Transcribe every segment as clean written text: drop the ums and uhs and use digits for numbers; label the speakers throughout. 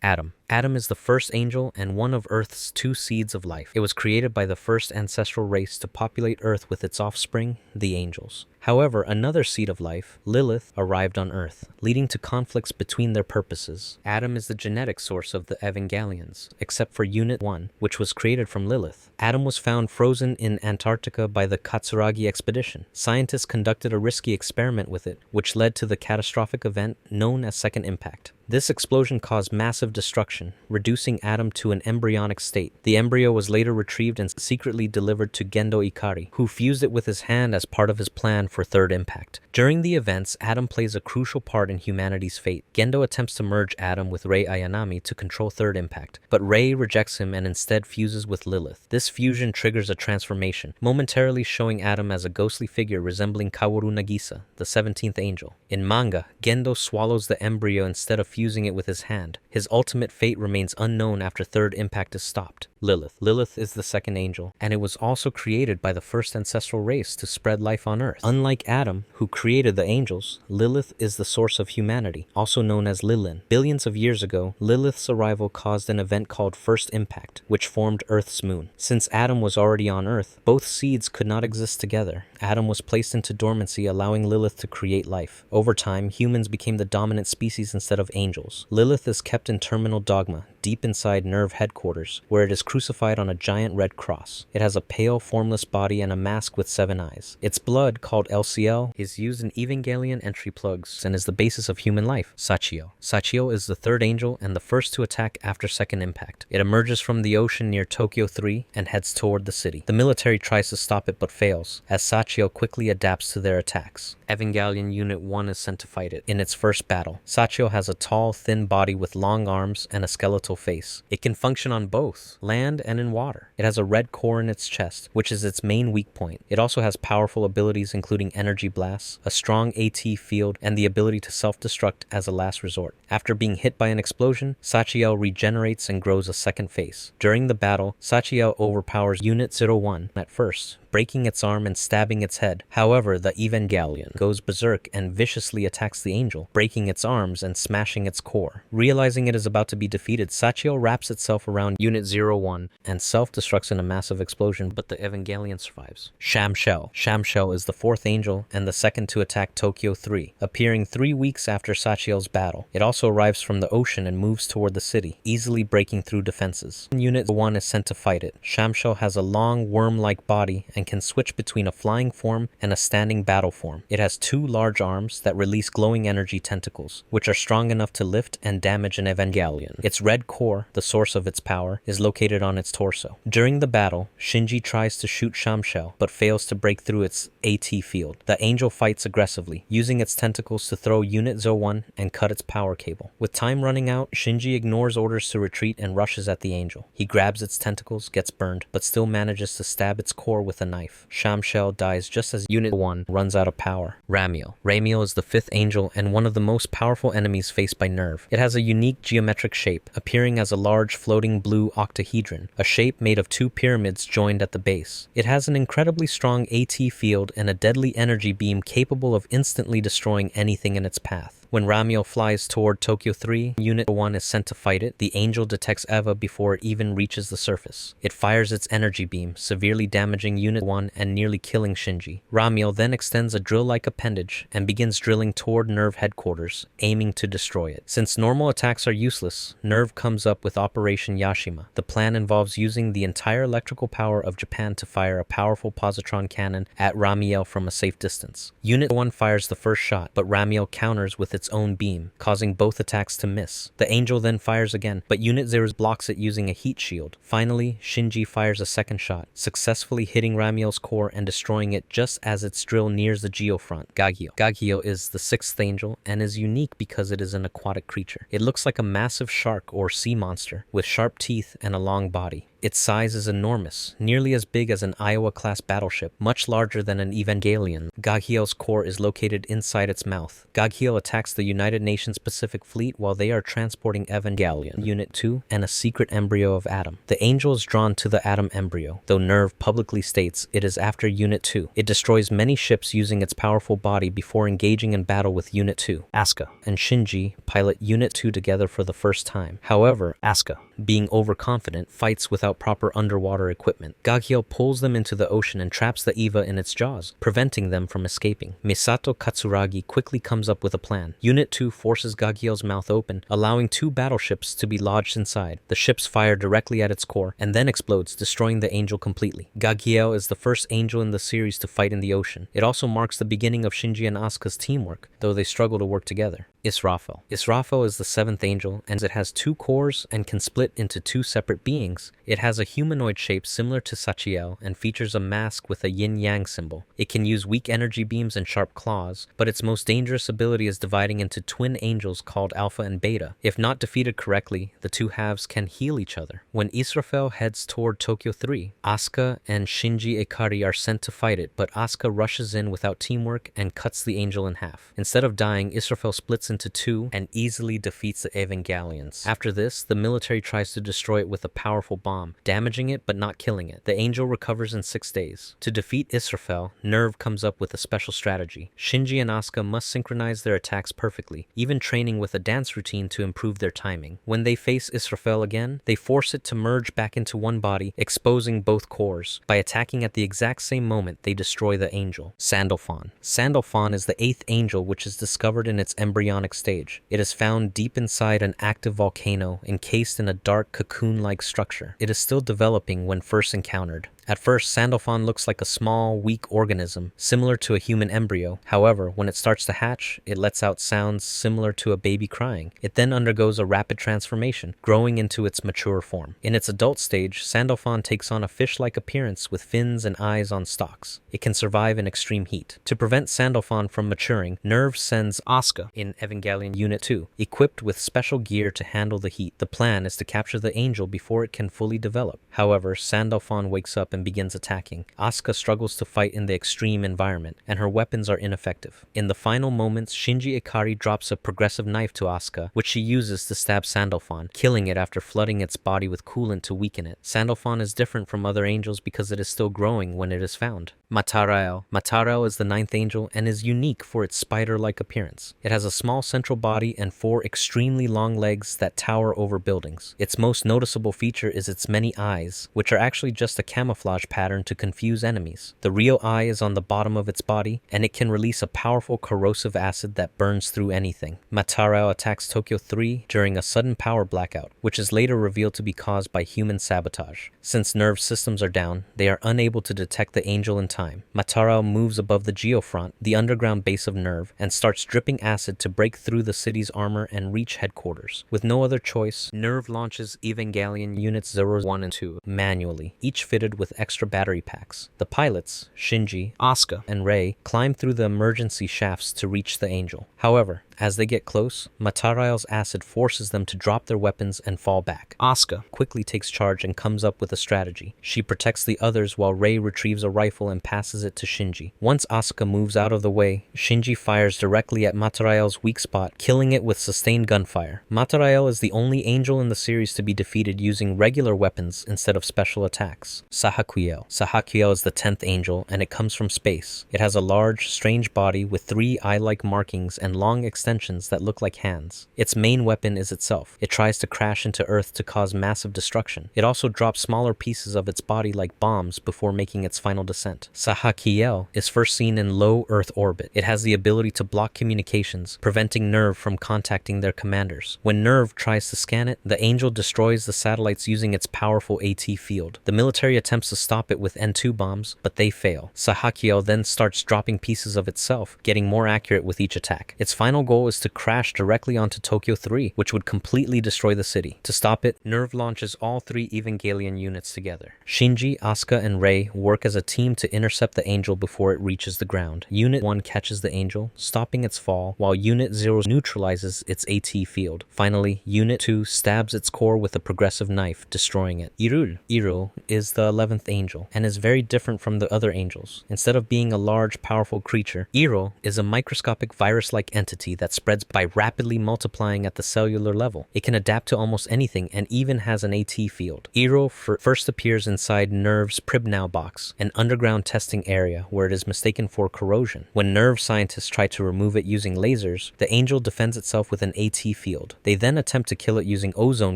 Speaker 1: Adam. Adam is the first angel and one of Earth's two seeds of life. It was created by the first ancestral race to populate Earth with its offspring, the angels. However, another seed of life, Lilith, arrived on Earth, leading to conflicts between their purposes. Adam is the genetic source of the Evangelions, except for Unit 1, which was created from Lilith. Adam was found frozen in Antarctica by the Katsuragi expedition. Scientists conducted a risky experiment with it, which led to the catastrophic event known as Second Impact. This explosion caused massive destruction, reducing Adam to an embryonic state. The embryo was later retrieved and secretly delivered to Gendo Ikari, who fused it with his hand as part of his plan for Third Impact. During the events, Adam plays a crucial part in humanity's fate. Gendo attempts to merge Adam with Rei Ayanami to control Third Impact, but Rei rejects him and instead fuses with Lilith. This fusion triggers a transformation, momentarily showing Adam as a ghostly figure resembling Kaworu Nagisa, the 17th angel. In manga, Gendo swallows the embryo instead of fusing it with his hand. His ultimate fate remains unknown after Third Impact is stopped. Lilith. Lilith is the second angel, and it was also created by the first ancestral race to spread life on Earth. Unlike Adam, who created the angels, Lilith is the source of humanity, also known as Lilin. Billions of years ago, Lilith's arrival caused an event called First Impact, which formed Earth's moon. Since Adam was already on Earth, both seeds could not exist together. Adam was placed into dormancy, allowing Lilith to create life. Over time, humans became the dominant species instead of angels. Lilith is kept in terminal dogma, deep inside Nerve headquarters, where it is crucified on a giant red cross. It has a pale, formless body and a mask with 7 eyes. Its blood, called LCL, is used in Evangelion entry plugs and is the basis of human life. Sachiel. Sachiel is the third angel and the first to attack after Second Impact. It emerges from the ocean near Tokyo 3 and heads toward the city. The military tries to stop it but fails, as Sachiel quickly adapts to their attacks. Evangelion Unit 1 is sent to fight it. In its first battle, Sachiel has a tall, thin body with long arms and a skeletal face. It can function on both land and in water. It has a red core in its chest, which is its main weak point. It also has powerful abilities including energy blasts, a strong AT field, and the ability to self-destruct as a last resort. After being hit by an explosion, Sachiel regenerates and grows a second face. During the battle, Sachiel overpowers Unit 01 at first, breaking its arm and stabbing its head. However, the Evangelion goes berserk and viciously attacks the angel, breaking its arms and smashing its core. Realizing it is about to be defeated, Sachiel wraps itself around Unit 01 and self-destructs in a massive explosion, but the Evangelion survives. Shamshel. Shamshel is the fourth angel and the second to attack Tokyo 3, appearing 3 weeks after Sachiel's battle. It also arrives from the ocean and moves toward the city, easily breaking through defenses. Unit 1 is sent to fight it. Shamshel has a long, worm-like body and can switch between a flying form and a standing battle form. It has 2 large arms that release glowing energy tentacles, which are strong enough to lift and damage an Evangelion. Its red core, the source of its power, is located on its torso. During the battle, Shinji tries to shoot Shamshel, but fails to break through its AT field. The angel fights aggressively, using its tentacles to throw Unit 01 and cut its power cable. With time running out, Shinji ignores orders to retreat and rushes at the angel. He grabs its tentacles, gets burned, but still manages to stab its core with a knife. Shamshel dies just as Unit 1 runs out of power. Ramiel. Ramiel is the 5th angel and one of the most powerful enemies faced by Nerve. It has a unique geometric shape, appearing as a large floating blue octahedron, a shape made of 2 pyramids joined at the base. It has an incredibly strong AT field and a deadly energy beam capable of instantly destroying anything in its path. When Ramiel flies toward Tokyo 3, Unit 1 is sent to fight it. The angel detects Eva before it even reaches the surface. It fires its energy beam, severely damaging Unit 1 and nearly killing Shinji. Ramiel then extends a drill-like appendage and begins drilling toward Nerve headquarters, aiming to destroy it. Since normal attacks are useless, Nerve comes up with Operation Yashima. The plan involves using the entire electrical power of Japan to fire a powerful positron cannon at Ramiel from a safe distance. Unit 1 fires the first shot, but Ramiel counters with its own beam, causing both attacks to miss. The angel then fires again, but Unit 0 blocks it using a heat shield. Finally, Shinji fires a second shot, successfully hitting Ramiel's core and destroying it just as its drill nears the geofront. Gagiel. Gagiel is the 6th angel and is unique because it is an aquatic creature. It looks like a massive shark or sea monster with sharp teeth and a long body. Its size is enormous, nearly as big as an Iowa-class battleship, much larger than an Evangelion. Gagiel's core is located inside its mouth. Gagiel attacks the United Nations Pacific Fleet while they are transporting Evangelion Unit 2 and a secret embryo of Adam. The Angel is drawn to the Adam embryo, though Nerve publicly states it is after Unit 2. It destroys many ships using its powerful body before engaging in battle with Unit 2. Asuka and Shinji pilot Unit 2 together for the first time. However, Asuka, being overconfident, fights without proper underwater equipment. Gagiel pulls them into the ocean and traps the EVA in its jaws, preventing them from escaping. Misato Katsuragi quickly comes up with a plan. Unit 2 forces Gagiel's mouth open, allowing 2 battleships to be lodged inside. The ships fire directly at its core and then explodes, destroying the Angel completely. Gagiel is the first Angel in the series to fight in the ocean. It also marks the beginning of Shinji and Asuka's teamwork, though they struggle to work together. Israfel. Israfel is the 7th angel, and it has 2 cores and can split into 2 separate beings. It has a humanoid shape similar to Sachiel and features a mask with a yin-yang symbol. It can use weak energy beams and sharp claws, but its most dangerous ability is dividing into twin angels called Alpha and Beta. If not defeated correctly, the 2 halves can heal each other. When Israfel heads toward Tokyo 3, Asuka and Shinji Ikari are sent to fight it, but Asuka rushes in without teamwork and cuts the angel in half. Instead of dying, Israfel splits into 2 and easily defeats the Evangelions. After this, the military tries to destroy it with a powerful bomb, damaging it but not killing it. The angel recovers in 6 days. To defeat Israfel, Nerve comes up with a special strategy. Shinji and Asuka must synchronize their attacks perfectly, even training with a dance routine to improve their timing. When they face Israfel again, they force it to merge back into one body, exposing both cores. By attacking at the exact same moment, they destroy the angel. Sandalphon. Sandalphon is the 8th angel, which is discovered in its embryonic stage. It is found deep inside an active volcano, encased in a dark cocoon-like structure. It is still developing when first encountered. At first, Sandalphon looks like a small, weak organism, similar to a human embryo. However, when it starts to hatch, it lets out sounds similar to a baby crying. It then undergoes a rapid transformation, growing into its mature form. In its adult stage, Sandalphon takes on a fish-like appearance with fins and eyes on stalks. It can survive in extreme heat. To prevent Sandalphon from maturing, Nerve sends Asuka in Evangelion Unit 2, equipped with special gear to handle the heat. The plan is to capture the angel before it can fully develop. However, Sandalphon wakes up and begins attacking. Asuka struggles to fight in the extreme environment, and her weapons are ineffective. In the final moments, Shinji Ikari drops a progressive knife to Asuka, which she uses to stab Sandalphon, killing it after flooding its body with coolant to weaken it. Sandalphon is different from other angels because it is still growing when it is found. Matarael. Matarael is the 9th angel and is unique for its spider-like appearance. It has a small central body and 4 extremely long legs that tower over buildings. Its most noticeable feature is its many eyes, which are actually just a camouflage pattern to confuse enemies. The real eye is on the bottom of its body, and it can release a powerful corrosive acid that burns through anything. Matarael attacks Tokyo 3 during a sudden power blackout, which is later revealed to be caused by human sabotage. Since Nerve's systems are down, they are unable to detect the angel in time. Matarael moves above the Geofront, the underground base of Nerve, and starts dripping acid to break through the city's armor and reach headquarters. With no other choice, Nerve launches Evangelion Units 0, 1, and 2 manually, each fitted with extra battery packs. The pilots, Shinji, Asuka, and Rei, climb through the emergency shafts to reach the angel. However, as they get close, Matarael's acid forces them to drop their weapons and fall back. Asuka quickly takes charge and comes up with a strategy. She protects the others while Rei retrieves a rifle and passes it to Shinji. Once Asuka moves out of the way, Shinji fires directly at Matarael's weak spot, killing it with sustained gunfire. Matarael is the only angel in the series to be defeated using regular weapons instead of special attacks. Sahaquiel. Sahaquiel is the 10th angel, and it comes from space. It has a large, strange body with 3 eye-like markings and long extensions that look like hands. Its main weapon is itself. It tries to crash into Earth to cause massive destruction. It also drops smaller pieces of its body like bombs before making its final descent. Sahaquiel is first seen in low Earth orbit. It has the ability to block communications, preventing Nerve from contacting their commanders. When Nerve tries to scan it, the angel destroys the satellites using its powerful AT field. The military attempts to stop it with N2 bombs, but they fail. Sahaquiel then starts dropping pieces of itself, getting more accurate with each attack. Its final goal goal is to crash directly onto Tokyo 3, which would completely destroy the city. To stop it, NERV launches all 3 Evangelion units together. Shinji, Asuka, and Rei work as a team to intercept the angel before it reaches the ground. Unit 1 catches the angel, stopping its fall, while Unit 0 neutralizes its AT field. Finally, Unit 2 stabs its core with a progressive knife, destroying it. Iruel is the 11th angel, and is very different from the other angels. Instead of being a large, powerful creature, Iruel is a microscopic virus-like entity that spreads by rapidly multiplying at the cellular level. It can adapt to almost anything and even has an AT field. Iruel first appears inside NERV's Pribnow box, an underground testing area where it is mistaken for corrosion. When NERV scientists try to remove it using lasers, the angel defends itself with an AT field. They then attempt to kill it using ozone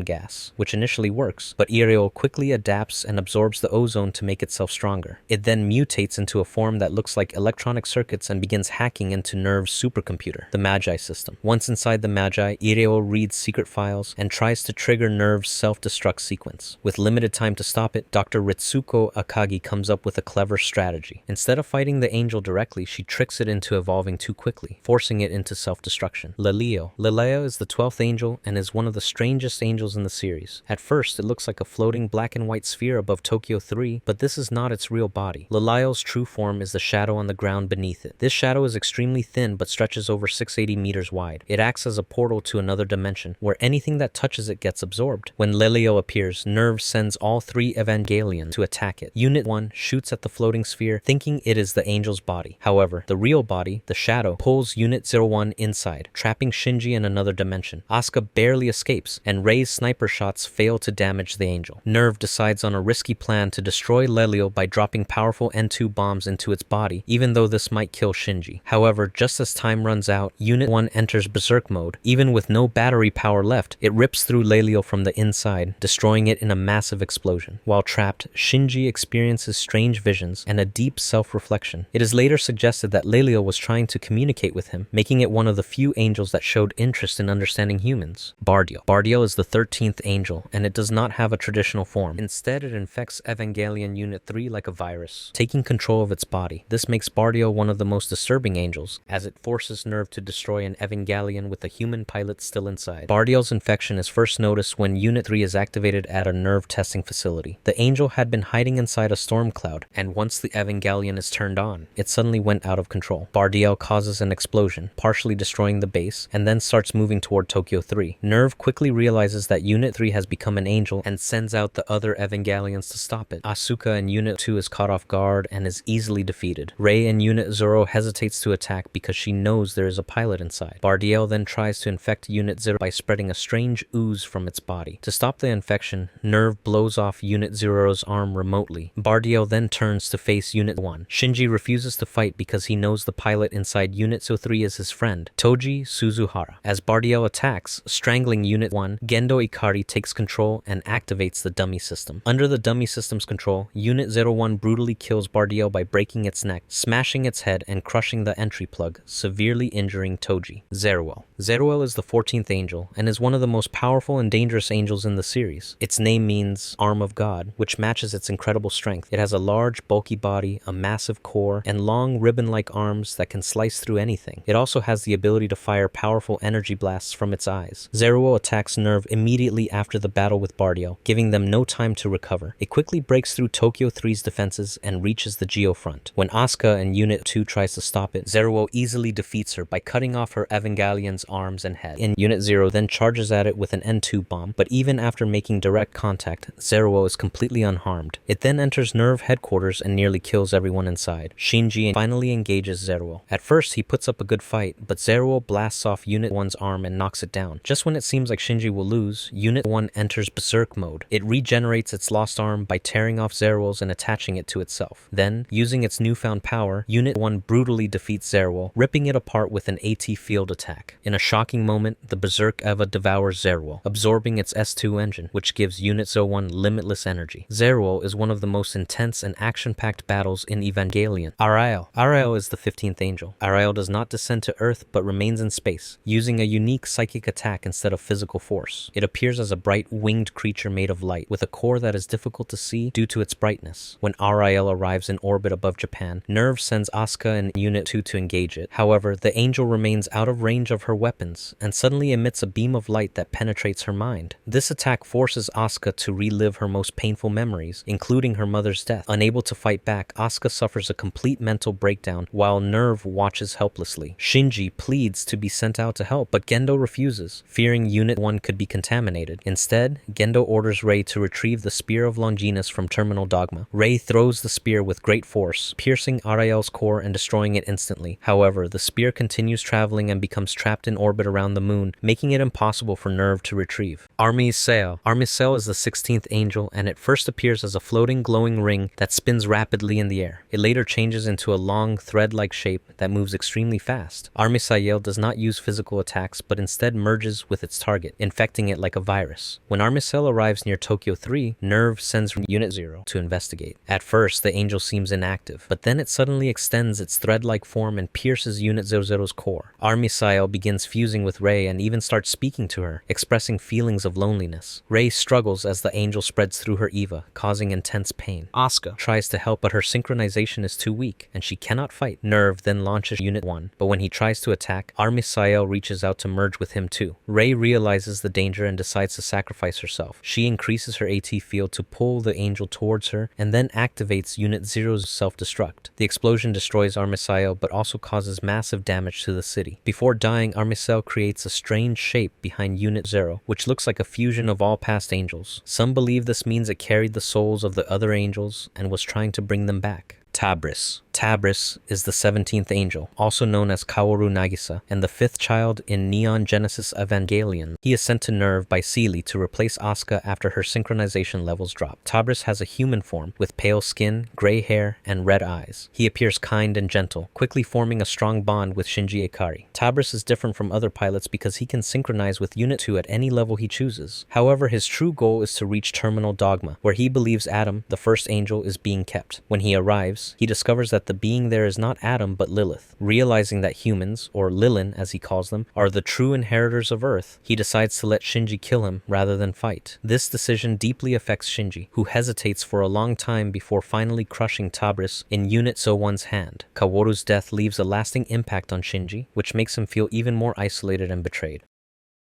Speaker 1: gas, which initially works, but Iruel quickly adapts and absorbs the ozone to make itself stronger. It then mutates into a form that looks like electronic circuits and begins hacking into NERV's supercomputer, the Magi system. Once inside the Magi, Iruel reads secret files and tries to trigger NERV's self-destruct sequence. With limited time to stop it, Dr. Ritsuko Akagi comes up with a clever strategy. Instead of fighting the angel directly, she tricks it into evolving too quickly, forcing it into self-destruction. Leliel is the 12th angel and is one of the strangest angels in the series. At first, it looks like a floating black and white sphere above Tokyo 3, but this is not its real body. Leliel's true form is the shadow on the ground beneath it. This shadow is extremely thin but stretches over 680 meters wide. It acts as a portal to another dimension, where anything that touches it gets absorbed. When Leliel appears, NERV sends all 3 Evangelion to attack it. Unit 1 shoots at the floating sphere, thinking it is the angel's body. However, the real body, the shadow, pulls Unit 01 inside, trapping Shinji in another dimension. Asuka barely escapes, and Rei's sniper shots fail to damage the angel. NERV decides on a risky plan to destroy Leliel by dropping powerful N2 bombs into its body, even though this might kill Shinji. However, just as time runs out, Unit 1 enters berserk mode. Even with no battery power left, it rips through Leliel from the inside, destroying it in a massive explosion. While trapped, Shinji experiences strange visions and a deep self-reflection. It is later suggested that Leliel was trying to communicate with him, making it one of the few angels that showed interest in understanding humans. Bardiel is the 13th angel, and it does not have a traditional form. Instead, it infects Evangelion Unit 3 like a virus, taking control of its body. This makes Bardiel one of the most disturbing angels, as it forces NERV to destroy an Evangelion with a human pilot still inside. Bardiel's infection is first noticed when Unit 3 is activated at a NERV testing facility. The angel had been hiding inside a storm cloud, and once the Evangelion is turned on, it suddenly went out of control. Bardiel causes an explosion, partially destroying the base, and then starts moving toward Tokyo 3. NERV quickly realizes that Unit 3 has become an angel and sends out the other Evangelions to stop it. Asuka in Unit 2 is caught off guard and is easily defeated. Rei in Unit 0 hesitates to attack because she knows there is a pilot inside. Bardiel then tries to infect Unit 0 by spreading a strange ooze from its body. To stop the infection, NERV blows off Unit 0's arm remotely. Bardiel then turns to face Unit 1. Shinji refuses to fight because he knows the pilot inside Unit 03 is his friend, Toji Suzuhara. As Bardiel attacks, strangling Unit 1, Gendo Ikari takes control and activates the dummy system. Under the dummy system's control, Unit 01 brutally kills Bardiel by breaking its neck, smashing its head, and crushing the entry plug, severely injuring Toji. Zeruel is the 14th angel, and is one of the most powerful and dangerous angels in the series. Its name means Arm of God, which matches its incredible strength. It has a large, bulky body, a massive core, and long ribbon-like arms that can slice through anything. It also has the ability to fire powerful energy blasts from its eyes. Zeruel attacks NERV immediately after the battle with Bardiel, giving them no time to recover. It quickly breaks through Tokyo 3's defenses and reaches the geofront. When Asuka in Unit 2 tries to stop it, Zeruel easily defeats her by cutting off her Evangelion's arms and head. In Unit 0 then charges at it with an N2 bomb, but even after making direct contact, Zeruel is completely unharmed. It then enters NERV headquarters and nearly kills everyone inside. Shinji finally engages Zeruel. At first, he puts up a good fight, but Zeruel blasts off Unit 1's arm and knocks it down. Just when it seems like Shinji will lose, Unit 1 enters berserk mode. It regenerates its lost arm by tearing off Zeruel's and attaching it to itself. Then, using its newfound power, Unit 1 brutally defeats Zeruel, ripping it apart with an AT field attack. In a shocking moment, the Berserk Eva devours Zeruel, absorbing its S2 engine, which gives Unit 01 limitless energy. Zeruel is one of the most intense and action-packed battles in Evangelion. Arael is the 15th angel. Arael does not descend to Earth but remains in space, using a unique psychic attack instead of physical force. It appears as a bright winged creature made of light, with a core that is difficult to see due to its brightness. When Arael arrives in orbit above Japan, NERV sends Asuka and Unit 2 to engage it. However, the angel remains stands out of range of her weapons and suddenly emits a beam of light that penetrates her mind. This attack forces Asuka to relive her most painful memories, including her mother's death. Unable to fight back, Asuka suffers a complete mental breakdown while Nerve watches helplessly. Shinji pleads to be sent out to help, but Gendo refuses, fearing Unit 1 could be contaminated. Instead, Gendo orders Rei to retrieve the Spear of Longinus from Terminal Dogma. Rei throws the spear with great force, piercing Arael's core and destroying it instantly. However, the spear continues traveling and becomes trapped in orbit around the moon, making it impossible for Nerve to retrieve. Armisael. Armisael is the 16th angel, and it first appears as a floating glowing ring that spins rapidly in the air. It later changes into a long thread-like shape that moves extremely fast. Armisael does not use physical attacks, but instead merges with its target, infecting it like a virus. When Armisael arrives near Tokyo 3, Nerve sends Unit 0 to investigate. At first, the angel seems inactive, but then it suddenly extends its thread-like form and pierces Unit 00's core. Armisael begins fusing with Rei and even starts speaking to her, expressing feelings of loneliness. Rei struggles as the angel spreads through her EVA, causing intense pain. Asuka tries to help, but her synchronization is too weak, and she cannot fight. Nerve then launches Unit 1, but when he tries to attack, Armisael reaches out to merge with him too. Rei realizes the danger and decides to sacrifice herself. She increases her AT field to pull the angel towards her, and then activates Unit 0's self-destruct. The explosion destroys Armisael, but also causes massive damage to the city. Before dying, Armisael creates a strange shape behind Unit 0, which looks like a fusion of all past angels. Some believe this means it carried the souls of the other angels and was trying to bring them back. Tabris. Tabris is the 17th angel, also known as Kaworu Nagisa, and the 5th child in Neon Genesis Evangelion. He is sent to Nerve by Seely to replace Asuka after her synchronization levels drop. Tabris has a human form, with pale skin, gray hair, and red eyes. He appears kind and gentle, quickly forming a strong bond with Shinji Ikari. Tabris is different from other pilots because he can synchronize with Unit 2 at any level he chooses. However, his true goal is to reach Terminal Dogma, where he believes Adam, the first angel, is being kept. When he arrives, he discovers that the being there is not Adam but Lilith. Realizing that humans, or Lilin as he calls them, are the true inheritors of Earth, he decides to let Shinji kill him rather than fight. This decision deeply affects Shinji, who hesitates for a long time before finally crushing Tabris in Unit 01's hand. Kaworu's death leaves a lasting impact on Shinji, which makes him feel even more isolated and betrayed.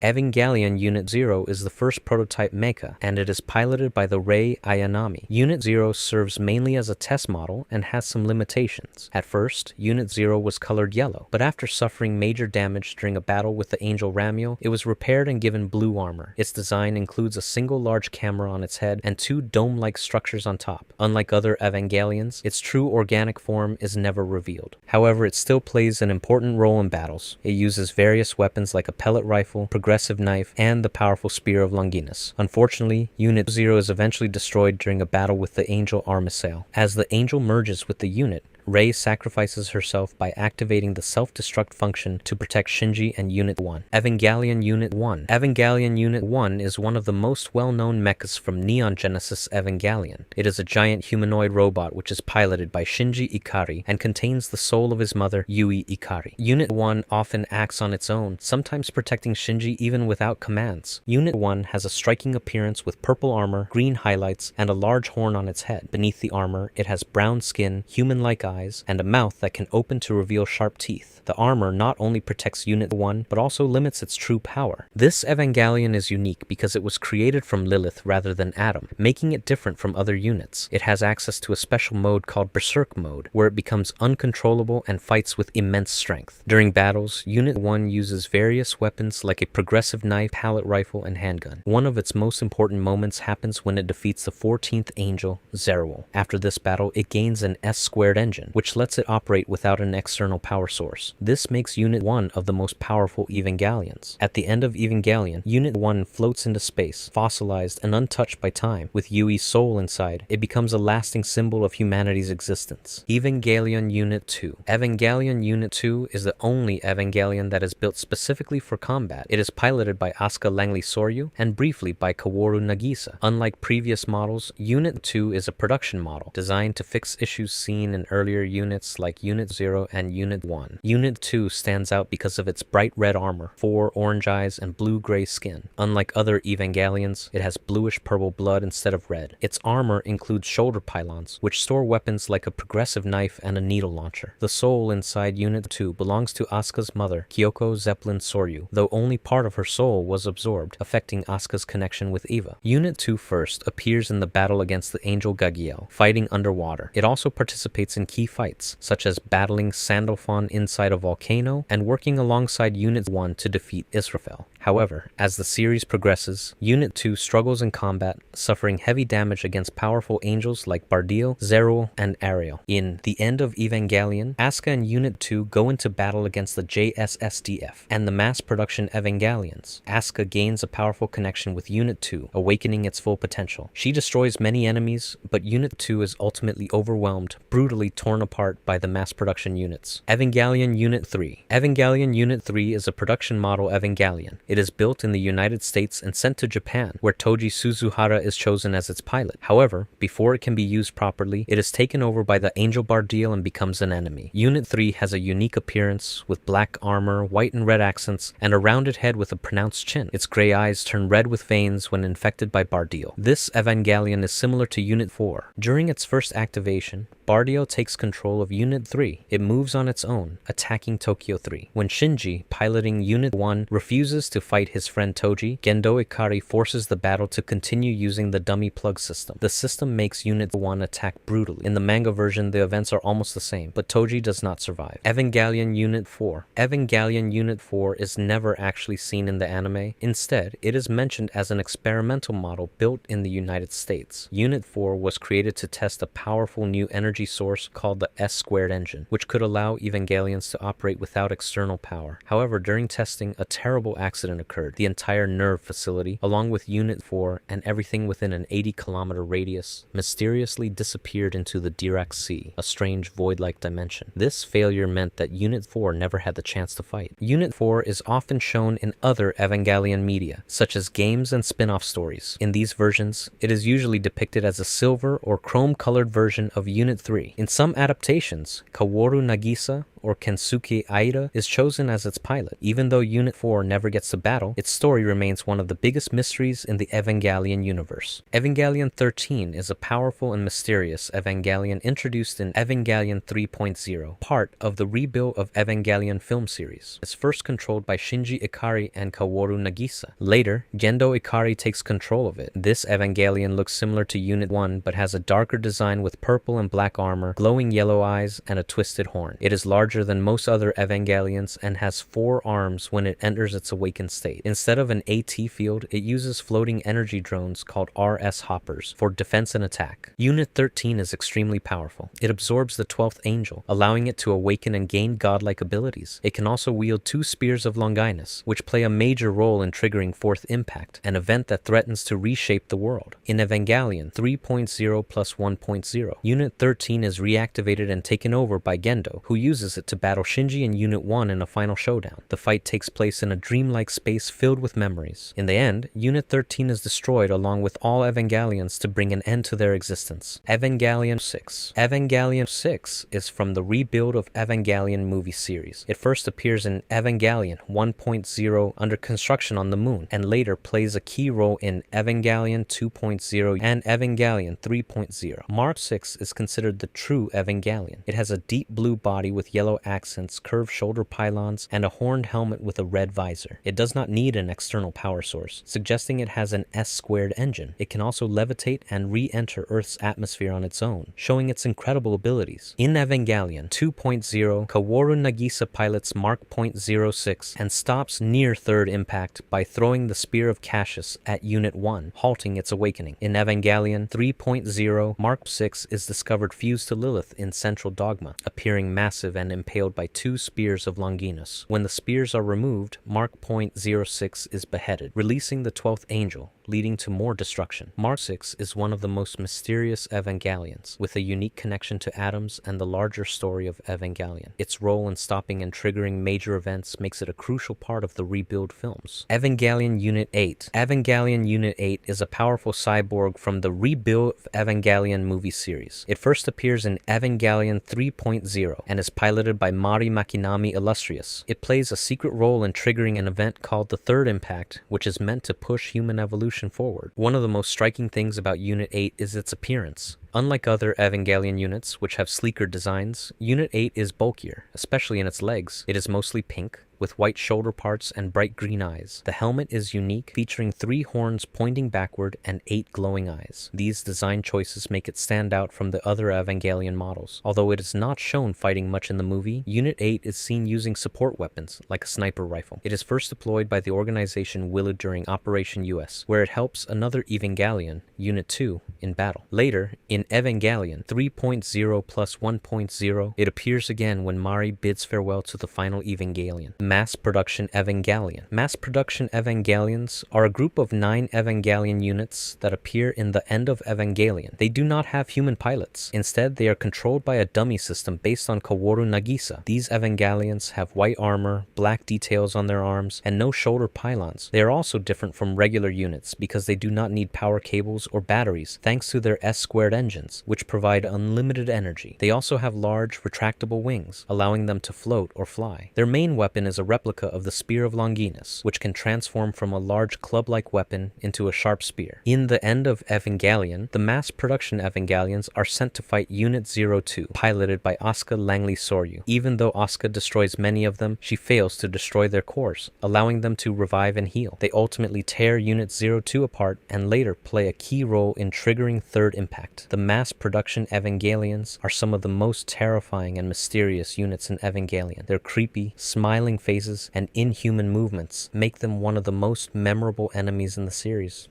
Speaker 1: Evangelion Unit 0 is the first prototype mecha, and it is piloted by the Rei Ayanami. Unit 0 serves mainly as a test model and has some limitations. At first, Unit 0 was colored yellow, but after suffering major damage during a battle with the angel Ramiel, it was repaired and given blue armor. Its design includes a single large camera on its head and two dome-like structures on top. Unlike other Evangelions, its true organic form is never revealed. However, it still plays an important role in battles. It uses various weapons like a pellet rifle, progressive knife, and the powerful Spear of Longinus. Unfortunately, Unit 0 is eventually destroyed during a battle with the angel Armisael. As the angel merges with the unit, Rei sacrifices herself by activating the self-destruct function to protect Shinji and Unit 1. Evangelion Unit 1. Evangelion Unit 1 is one of the most well-known mechas from Neon Genesis Evangelion. It is a giant humanoid robot which is piloted by Shinji Ikari and contains the soul of his mother, Yui Ikari. Unit 1 often acts on its own, sometimes protecting Shinji even without commands. Unit 1 has a striking appearance with purple armor, green highlights, and a large horn on its head. Beneath the armor, it has brown skin, human-like eyes, and a mouth that can open to reveal sharp teeth. The armor not only protects Unit 1, but also limits its true power. This Evangelion is unique because it was created from Lilith rather than Adam, making it different from other units. It has access to a special mode called Berserk Mode, where it becomes uncontrollable and fights with immense strength. During battles, Unit 1 uses various weapons like a progressive knife, pallet rifle, and handgun. One of its most important moments happens when it defeats the 14th angel, Zeruel. After this battle, it gains an S-squared engine, which lets it operate without an external power source. This makes Unit 1 of the most powerful Evangelions. At the end of Evangelion, Unit 1 floats into space, fossilized and untouched by time. With Yui's soul inside, it becomes a lasting symbol of humanity's existence. Evangelion Unit 2. Evangelion Unit 2 is the only Evangelion that is built specifically for combat. It is piloted by Asuka Langley Soryu and briefly by Kaworu Nagisa. Unlike previous models, Unit 2 is a production model, designed to fix issues seen in earlier earlier units like Unit 0 and Unit 1. Unit 2 stands out because of its bright red armor, 4 orange eyes, and blue-gray skin. Unlike other Evangelions, it has bluish-purple blood instead of red. Its armor includes shoulder pylons, which store weapons like a progressive knife and a needle launcher. The soul inside Unit 2 belongs to Asuka's mother, Kyoko Zeppelin Soryu, though only part of her soul was absorbed, affecting Asuka's connection with Eva. Unit 2 first appears in the battle against the angel Gagiel, fighting underwater. It also participates in key fights, such as battling Sandalphon inside a volcano and working alongside Unit 1 to defeat Israfel. However, as the series progresses, Unit 2 struggles in combat, suffering heavy damage against powerful angels like Bardiel, Zeruel, and Arael. In The End of Evangelion, Asuka and Unit 2 go into battle against the JSSDF and the mass production Evangelions. Asuka gains a powerful connection with Unit 2, awakening its full potential. She destroys many enemies, but Unit 2 is ultimately overwhelmed, brutally torn apart by the mass production units. Evangelion Unit 3. Evangelion Unit 3 is a production model Evangelion. It is built in the United States and sent to Japan, where Toji Suzuhara is chosen as its pilot. However, before it can be used properly, it is taken over by the angel Bardiel and becomes an enemy. Unit 3 has a unique appearance, with black armor, white and red accents, and a rounded head with a pronounced chin. Its gray eyes turn red with veins when infected by Bardiel. This Evangelion is similar to Unit 4. During its first activation, Bardiel takes control of Unit 3. It moves on its own, attacking Tokyo 3. When Shinji, piloting Unit 1, refuses to fight his friend Toji, Gendo Ikari forces the battle to continue using the dummy plug system. The system makes Unit 1 attack brutally. In the manga version, the events are almost the same, but Toji does not survive. Evangelion Unit 4. Evangelion Unit 4 is never actually seen in the anime. Instead, it is mentioned as an experimental model built in the United States. Unit 4 was created to test a powerful new energy source called the S-squared engine, which could allow Evangelions to operate without external power. However, during testing, a terrible accident occurred. The entire nerve facility, along with Unit 4 and everything within an 80-kilometer radius, mysteriously disappeared into the Dirac Sea, a strange void-like dimension. This failure meant that Unit 4 never had the chance to fight. Unit 4 is often shown in other Evangelion media, such as games and spin-off stories. In these versions, it is usually depicted as a silver or chrome-colored version of Unit 3. In some adaptations, Kaworu Nagisa or Kensuke Aida is chosen as its pilot. Even though Unit 4 never gets to battle, its story remains one of the biggest mysteries in the Evangelion universe. Evangelion 13 is a powerful and mysterious Evangelion introduced in Evangelion 3.0, part of the rebuild of Evangelion film series. It's first controlled by Shinji Ikari and Kaworu Nagisa. Later, Gendo Ikari takes control of it. This Evangelion looks similar to Unit 1, but has a darker design with purple and black armor, glowing yellow eyes, and a twisted horn. It is larger than most other Evangelions and has 4 arms when it enters its awakened state. Instead of an AT field, it uses floating energy drones called RS hoppers for defense and attack. Unit 13 is extremely powerful. It absorbs the 12th angel, allowing it to awaken and gain godlike abilities. It can also wield 2 spears of Longinus, which play a major role in triggering 4th impact, an event that threatens to reshape the world. In Evangelion 3.0 plus 1.0, Unit 13 is reactivated and taken over by Gendo, who uses it to battle Shinji and Unit 1 in a final showdown. The fight takes place in a dreamlike space filled with memories. In the end, Unit 13 is destroyed along with all Evangelions to bring an end to their existence. Evangelion 6. Evangelion 6 is from the rebuild of Evangelion movie series. It first appears in Evangelion 1.0 under construction on the moon, and later plays a key role in Evangelion 2.0 and Evangelion 3.0. Mark 6 is considered the true Evangelion. It has a deep blue body with yellow accents, curved shoulder pylons, and a horned helmet with a red visor. It does not need an external power source, suggesting it has an S-squared engine. It can also levitate and re-enter Earth's atmosphere on its own, showing its incredible abilities. In Evangelion 2.0, Kaworu Nagisa pilots Mark .06 and stops near 3rd impact by throwing the Spear of Cassius at Unit 1, halting its awakening. In Evangelion 3.0, Mark 6 is discovered fused to Lilith in Central Dogma, appearing massive and impaled by 2 spears of Longinus. When the spears are removed, Mark .06 is beheaded, releasing the 12th angel, leading to more destruction. Mark 6 is one of the most mysterious Evangelions, with a unique connection to atoms and the larger story of Evangelion. Its role in stopping and triggering major events makes it a crucial part of the Rebuild films. Evangelion Unit 8. Evangelion Unit 8 is a powerful cyborg from the Rebuild Evangelion movie series. It first appears in Evangelion 3.0 and is piloted by Mari Makinami Illustrious. It plays a secret role in triggering an event called the Third Impact, which is meant to push human evolution forward. One of the most striking things about Unit 8 is its appearance. Unlike other Evangelion units, which have sleeker designs, Unit 8 is bulkier, especially in its legs. It is mostly pink, with white shoulder parts and bright green eyes. The helmet is unique, featuring 3 horns pointing backward and 8 glowing eyes. These design choices make it stand out from the other Evangelion models. Although it is not shown fighting much in the movie, Unit 8 is seen using support weapons, like a sniper rifle. It is first deployed by the organization Willow during Operation US, where it helps another Evangelion, Unit 2, in battle. Later, in Evangelion 3.0 plus 1.0, it appears again when Mari bids farewell to the final Evangelion. Mass Production Evangelion. Mass Production Evangelions are a group of 9 Evangelion units that appear in the end of Evangelion. They do not have human pilots. Instead, they are controlled by a dummy system based on Kaworu Nagisa. These Evangelions have white armor, black details on their arms, and no shoulder pylons. They are also different from regular units because they do not need power cables or batteries, thanks to their S-squared engines, which provide unlimited energy. They also have large, retractable wings, allowing them to float or fly. Their main weapon is a replica of the Spear of Longinus, which can transform from a large club-like weapon into a sharp spear. In the end of Evangelion, the mass production Evangelions are sent to fight Unit 02, piloted by Asuka Langley Soryu. Even though Asuka destroys many of them, she fails to destroy their cores, allowing them to revive and heal. They ultimately tear Unit 02 apart and later play a key role in triggering Third Impact. The mass production Evangelions are some of the most terrifying and mysterious units in Evangelion. Their creepy, smiling faces and inhuman movements make them one of the most memorable enemies in the series.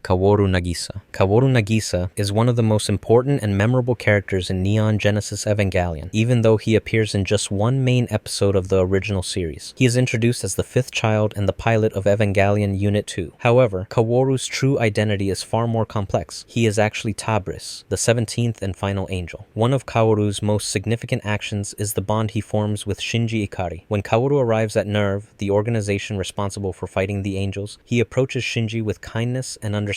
Speaker 1: Kaworu Nagisa. Kaworu Nagisa is one of the most important and memorable characters in Neon Genesis Evangelion, even though he appears in just one main episode of the original series. He is introduced as the 5th child and the pilot of Evangelion Unit 2. However, Kaworu's true identity is far more complex. He is actually Tabris, the 17th and final angel. One of Kaworu's most significant actions is the bond he forms with Shinji Ikari. When Kaworu arrives at NERV, the organization responsible for fighting the angels, he approaches Shinji with kindness and understanding.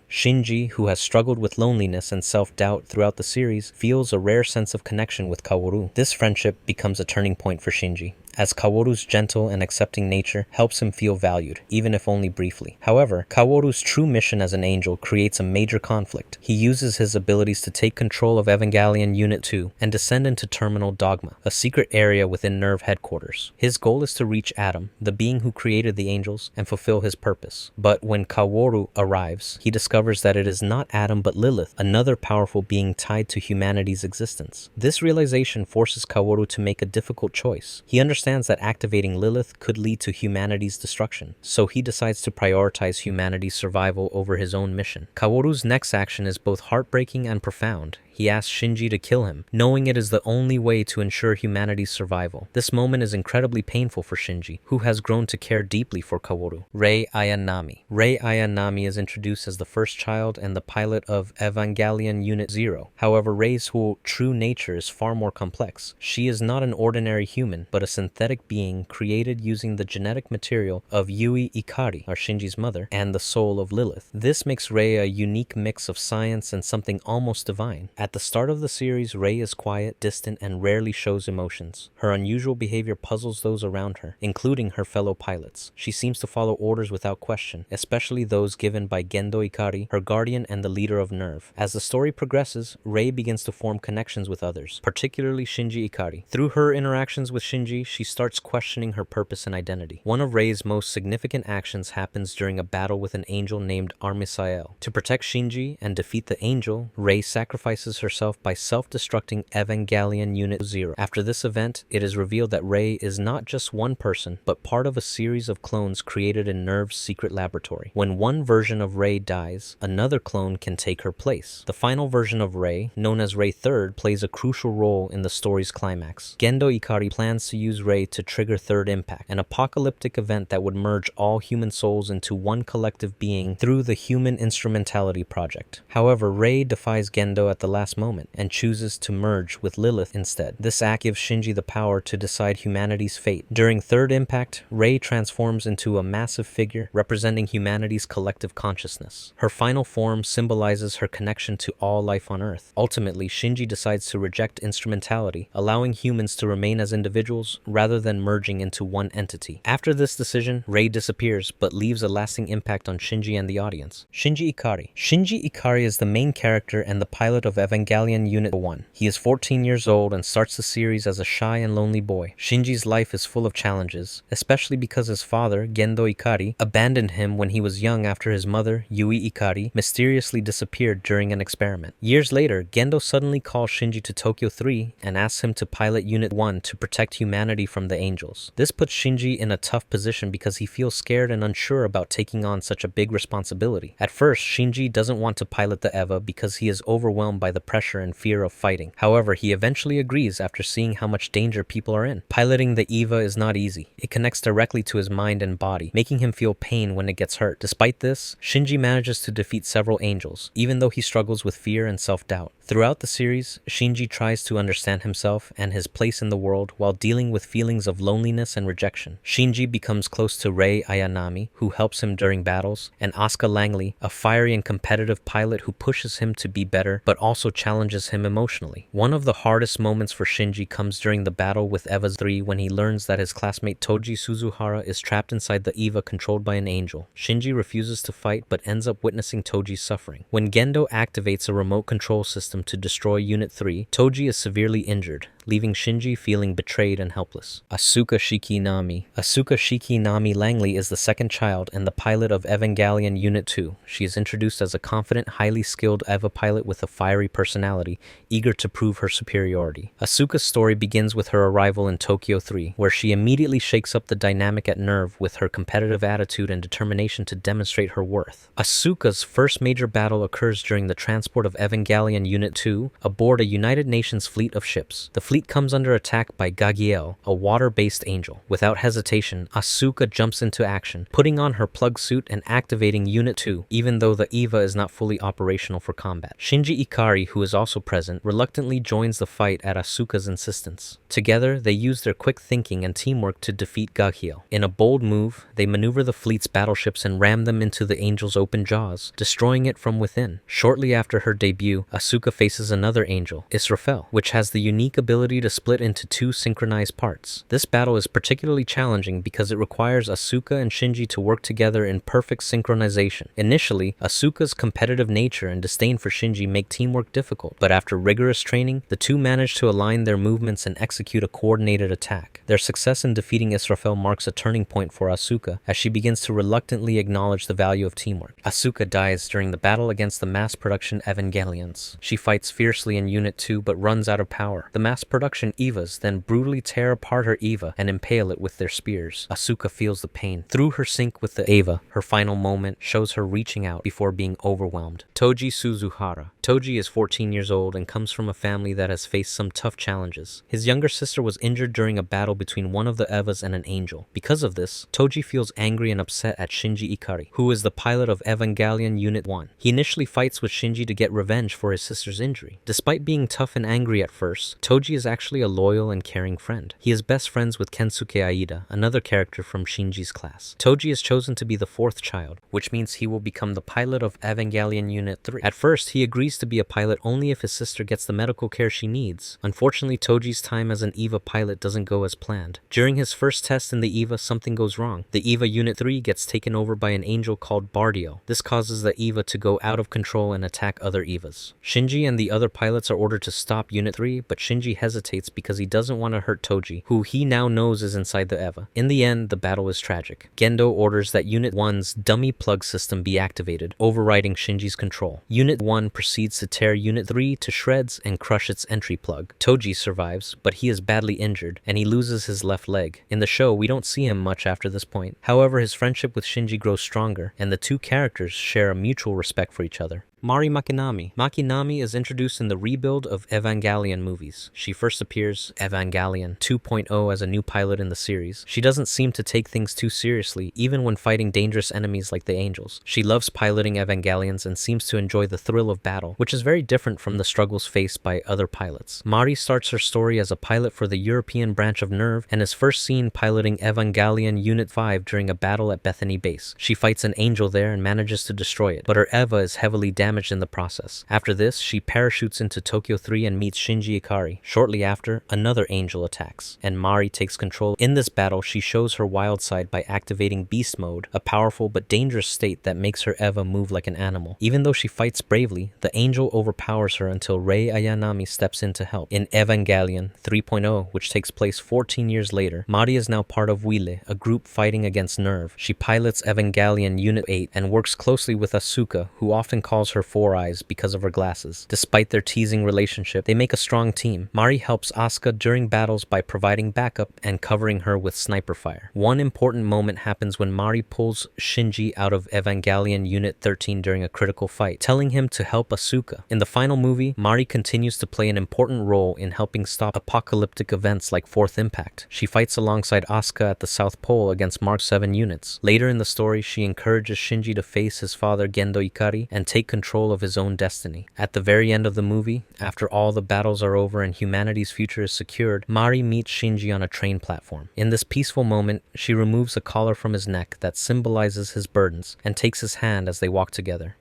Speaker 1: Shinji, who has struggled with loneliness and self-doubt throughout the series, feels a rare sense of connection with Kaworu. This friendship becomes a turning point for Shinji, as Kaworu's gentle and accepting nature helps him feel valued, even if only briefly. However, Kaworu's true mission as an angel creates a major conflict. He uses his abilities to take control of Evangelion Unit 2 and descend into Terminal Dogma, a secret area within NERV headquarters. His goal is to reach Adam, the being who created the angels, and fulfill his purpose. But when Kaworu arrives, he discovers that it is not Adam but Lilith, another powerful being tied to humanity's existence. This realization forces Kaworu to make a difficult choice. He understands that activating Lilith could lead to humanity's destruction, so he decides to prioritize humanity's survival over his own mission. Kaworu's next action is both heartbreaking and profound. He asks Shinji to kill him, knowing it is the only way to ensure humanity's survival. This moment is incredibly painful for Shinji, who has grown to care deeply for Kaworu. Rei Ayanami. Rei Ayanami is introduced as the 1st child and the pilot of Evangelion Unit 0. However, Rei's whole true nature is far more complex. She is not an ordinary human, but a synthetic being created using the genetic material of Yui Ikari, or Shinji's mother, and the soul of Lilith. This makes Rei a unique mix of science and something almost divine. At the start of the series, Rei is quiet, distant, and rarely shows emotions. Her unusual behavior puzzles those around her, including her fellow pilots. She seems to follow orders without question, especially those given by Gendo Ikari, her guardian and the leader of NERV. As the story progresses, Rei begins to form connections with others, particularly Shinji Ikari. Through her interactions with Shinji, she starts questioning her purpose and identity. One of Rei's most significant actions happens during a battle with an angel named Armisael. To protect Shinji and defeat the angel, Rei sacrifices sacrifices herself by self-destructing Evangelion Unit 0. After this event, it is revealed that Rei is not just one person, but part of a series of clones created in Nerve's secret laboratory. When one version of Rei dies, another clone can take her place. The final version of Rei, known as Rei 3rd, plays a crucial role in the story's climax. Gendo Ikari plans to use Rei to trigger Third Impact, an apocalyptic event that would merge all human souls into one collective being through the Human Instrumentality Project. However, Rei defies Gendo at the last moment and chooses to merge with Lilith instead. This act gives Shinji the power to decide humanity's fate. During Third Impact, Rei transforms into a massive figure representing humanity's collective consciousness. Her final form symbolizes her connection to all life on Earth. Ultimately, Shinji decides to reject instrumentality, allowing humans to remain as individuals rather than merging into one entity. After this decision, Rei disappears, but leaves a lasting impact on Shinji and the audience. Shinji Ikari. Shinji Ikari is the main character and the pilot of Evangelion Unit 1. He is 14 years old and starts the series as a shy and lonely boy. Shinji's life is full of challenges, especially because his father, Gendo Ikari, abandoned him when he was young after his mother, Yui Ikari, mysteriously disappeared during an experiment. Years later, Gendo suddenly calls Shinji to Tokyo 3 and asks him to pilot Unit 1 to protect humanity from the angels. This puts Shinji in a tough position because he feels scared and unsure about taking on such a big responsibility. At first, Shinji doesn't want to pilot the EVA because he is overwhelmed by the pressure and fear of fighting. However, he eventually agrees after seeing how much danger people are in. Piloting the EVA is not easy. It connects directly to his mind and body, making him feel pain when it gets hurt. Despite this, Shinji manages to defeat several angels, even though he struggles with fear and self-doubt. Throughout the series, Shinji tries to understand himself and his place in the world while dealing with feelings of loneliness and rejection. Shinji becomes close to Rei Ayanami, who helps him during battles, and Asuka Langley, a fiery and competitive pilot who pushes him to be better but also challenges him emotionally. One of the hardest moments for Shinji comes during the battle with EVA 3 when he learns that his classmate Toji Suzuhara is trapped inside the EVA controlled by an angel. Shinji refuses to fight but ends up witnessing Toji's suffering. When Gendo activates a remote control system to destroy Unit 3, Toji is severely injured, leaving Shinji feeling betrayed and helpless. Asuka Shikinami. Asuka Shikinami Langley is the second child and the pilot of Evangelion Unit 2. She is introduced as a confident, highly skilled EVA pilot with a fiery personality, eager to prove her superiority. Asuka's story begins with her arrival in Tokyo 3, where she immediately shakes up the dynamic at Nerve with her competitive attitude and determination to demonstrate her worth. Asuka's first major battle occurs during the transport of Evangelion Unit 2 aboard a United Nations fleet of ships. The fleet comes under attack by Gagiel, a water-based angel. Without hesitation, Asuka jumps into action, putting on her plug suit and activating Unit 2, even though the EVA is not fully operational for combat. Shinji Ikari, who is also present, reluctantly joins the fight at Asuka's insistence. Together, they use their quick thinking and teamwork to defeat Gagiel. In a bold move, they maneuver the fleet's battleships and ram them into the angel's open jaws, destroying it from within. Shortly after her debut, Asuka faces another angel, Israfel, which has the unique ability to split into two synchronized parts. This battle is particularly challenging because it requires Asuka and Shinji to work together in perfect synchronization. Initially, Asuka's competitive nature and disdain for Shinji make teamwork difficult, but after rigorous training, the two manage to align their movements and execute a coordinated attack. Their success in defeating Israfel marks a turning point for Asuka as she begins to reluctantly acknowledge the value of teamwork. Asuka dies during the battle against the mass production Evangelions. She fights fiercely in Unit 2 but runs out of power. The mass production EVAs then brutally tear apart her EVA and impale it with their spears. Asuka feels the pain. Through her sync with the EVA, her final moment shows her reaching out before being overwhelmed. Toji Suzuhara. Toji is 14 years old and comes from a family that has faced some tough challenges. His younger sister was injured during a battle between one of the EVAs and an angel. Because of this, Toji feels angry and upset at Shinji Ikari, who is the pilot of Evangelion Unit 1. He initially fights with Shinji to get revenge for his sister's injury. Despite being tough and angry at first, Toji is actually a loyal and caring friend. He is best friends with Kensuke Aida, another character from Shinji's class. Toji is chosen to be the fourth child, which means he will become the pilot of Evangelion Unit 3. At first, he agrees to be a pilot only if his sister gets the medical care she needs. Unfortunately, Toji's time as an EVA pilot doesn't go as planned. During his first test in the EVA, something goes wrong. The EVA Unit 3 gets taken over by an angel called Bardiel. This causes the EVA to go out of control and attack other EVAs. Shinji and the other pilots are ordered to stop Unit 3, but Shinji hesitates because he doesn't want to hurt Toji, who he now knows is inside the EVA. In the end, the battle is tragic. Gendo orders that Unit 1's dummy plug system be activated, overriding Shinji's control. Unit 1 proceeds proceeds to tear Unit 3 to shreds and crush its entry plug. Toji survives, but he is badly injured, and he loses his left leg. In the show, we don't see him much after this point. However, his friendship with Shinji grows stronger, and the two characters share a mutual respect for each other. Mari Makinami. Makinami is introduced in the rebuild of Evangelion movies. She first appears Evangelion 2.0 as a new pilot in the series. She doesn't seem to take things too seriously, even when fighting dangerous enemies like the Angels. She loves piloting Evangelions and seems to enjoy the thrill of battle, which is very different from the struggles faced by other pilots. Mari starts her story as a pilot for the European branch of NERV and is first seen piloting Evangelion Unit 5 during a battle at Bethany Base. She fights an Angel there and manages to destroy it, but her EVA is heavily damaged in the process. After this, she parachutes into Tokyo 3 and meets Shinji Ikari. Shortly after, another Angel attacks, and Mari takes control. In this battle, she shows her wild side by activating Beast Mode, a powerful but dangerous state that makes her EVA move like an animal. Even though she fights bravely, the Angel overpowers her until Rei Ayanami steps in to help. In Evangelion 3.0, which takes place 14 years later, Mari is now part of Wile, a group fighting against NERV. She pilots Evangelion Unit 8 and works closely with Asuka, who often calls her Four Eyes because of her glasses. Despite their teasing relationship, they make a strong team. Mari helps Asuka during battles by providing backup and covering her with sniper fire. One important moment happens when Mari pulls Shinji out of Evangelion Unit 13 during a critical fight, telling him to help Asuka. In the final movie, Mari continues to play an important role in helping stop apocalyptic events like Fourth Impact. She fights alongside Asuka at the South Pole against Mark 7 units. Later in the story, she encourages Shinji to face his father Gendo Ikari and take control of his own destiny. At the very end of the movie, after all the battles are over and humanity's future is secured, Mari meets Shinji on a train platform. In this peaceful moment, she removes a collar from his neck that symbolizes his burdens and takes his hand as they walk together.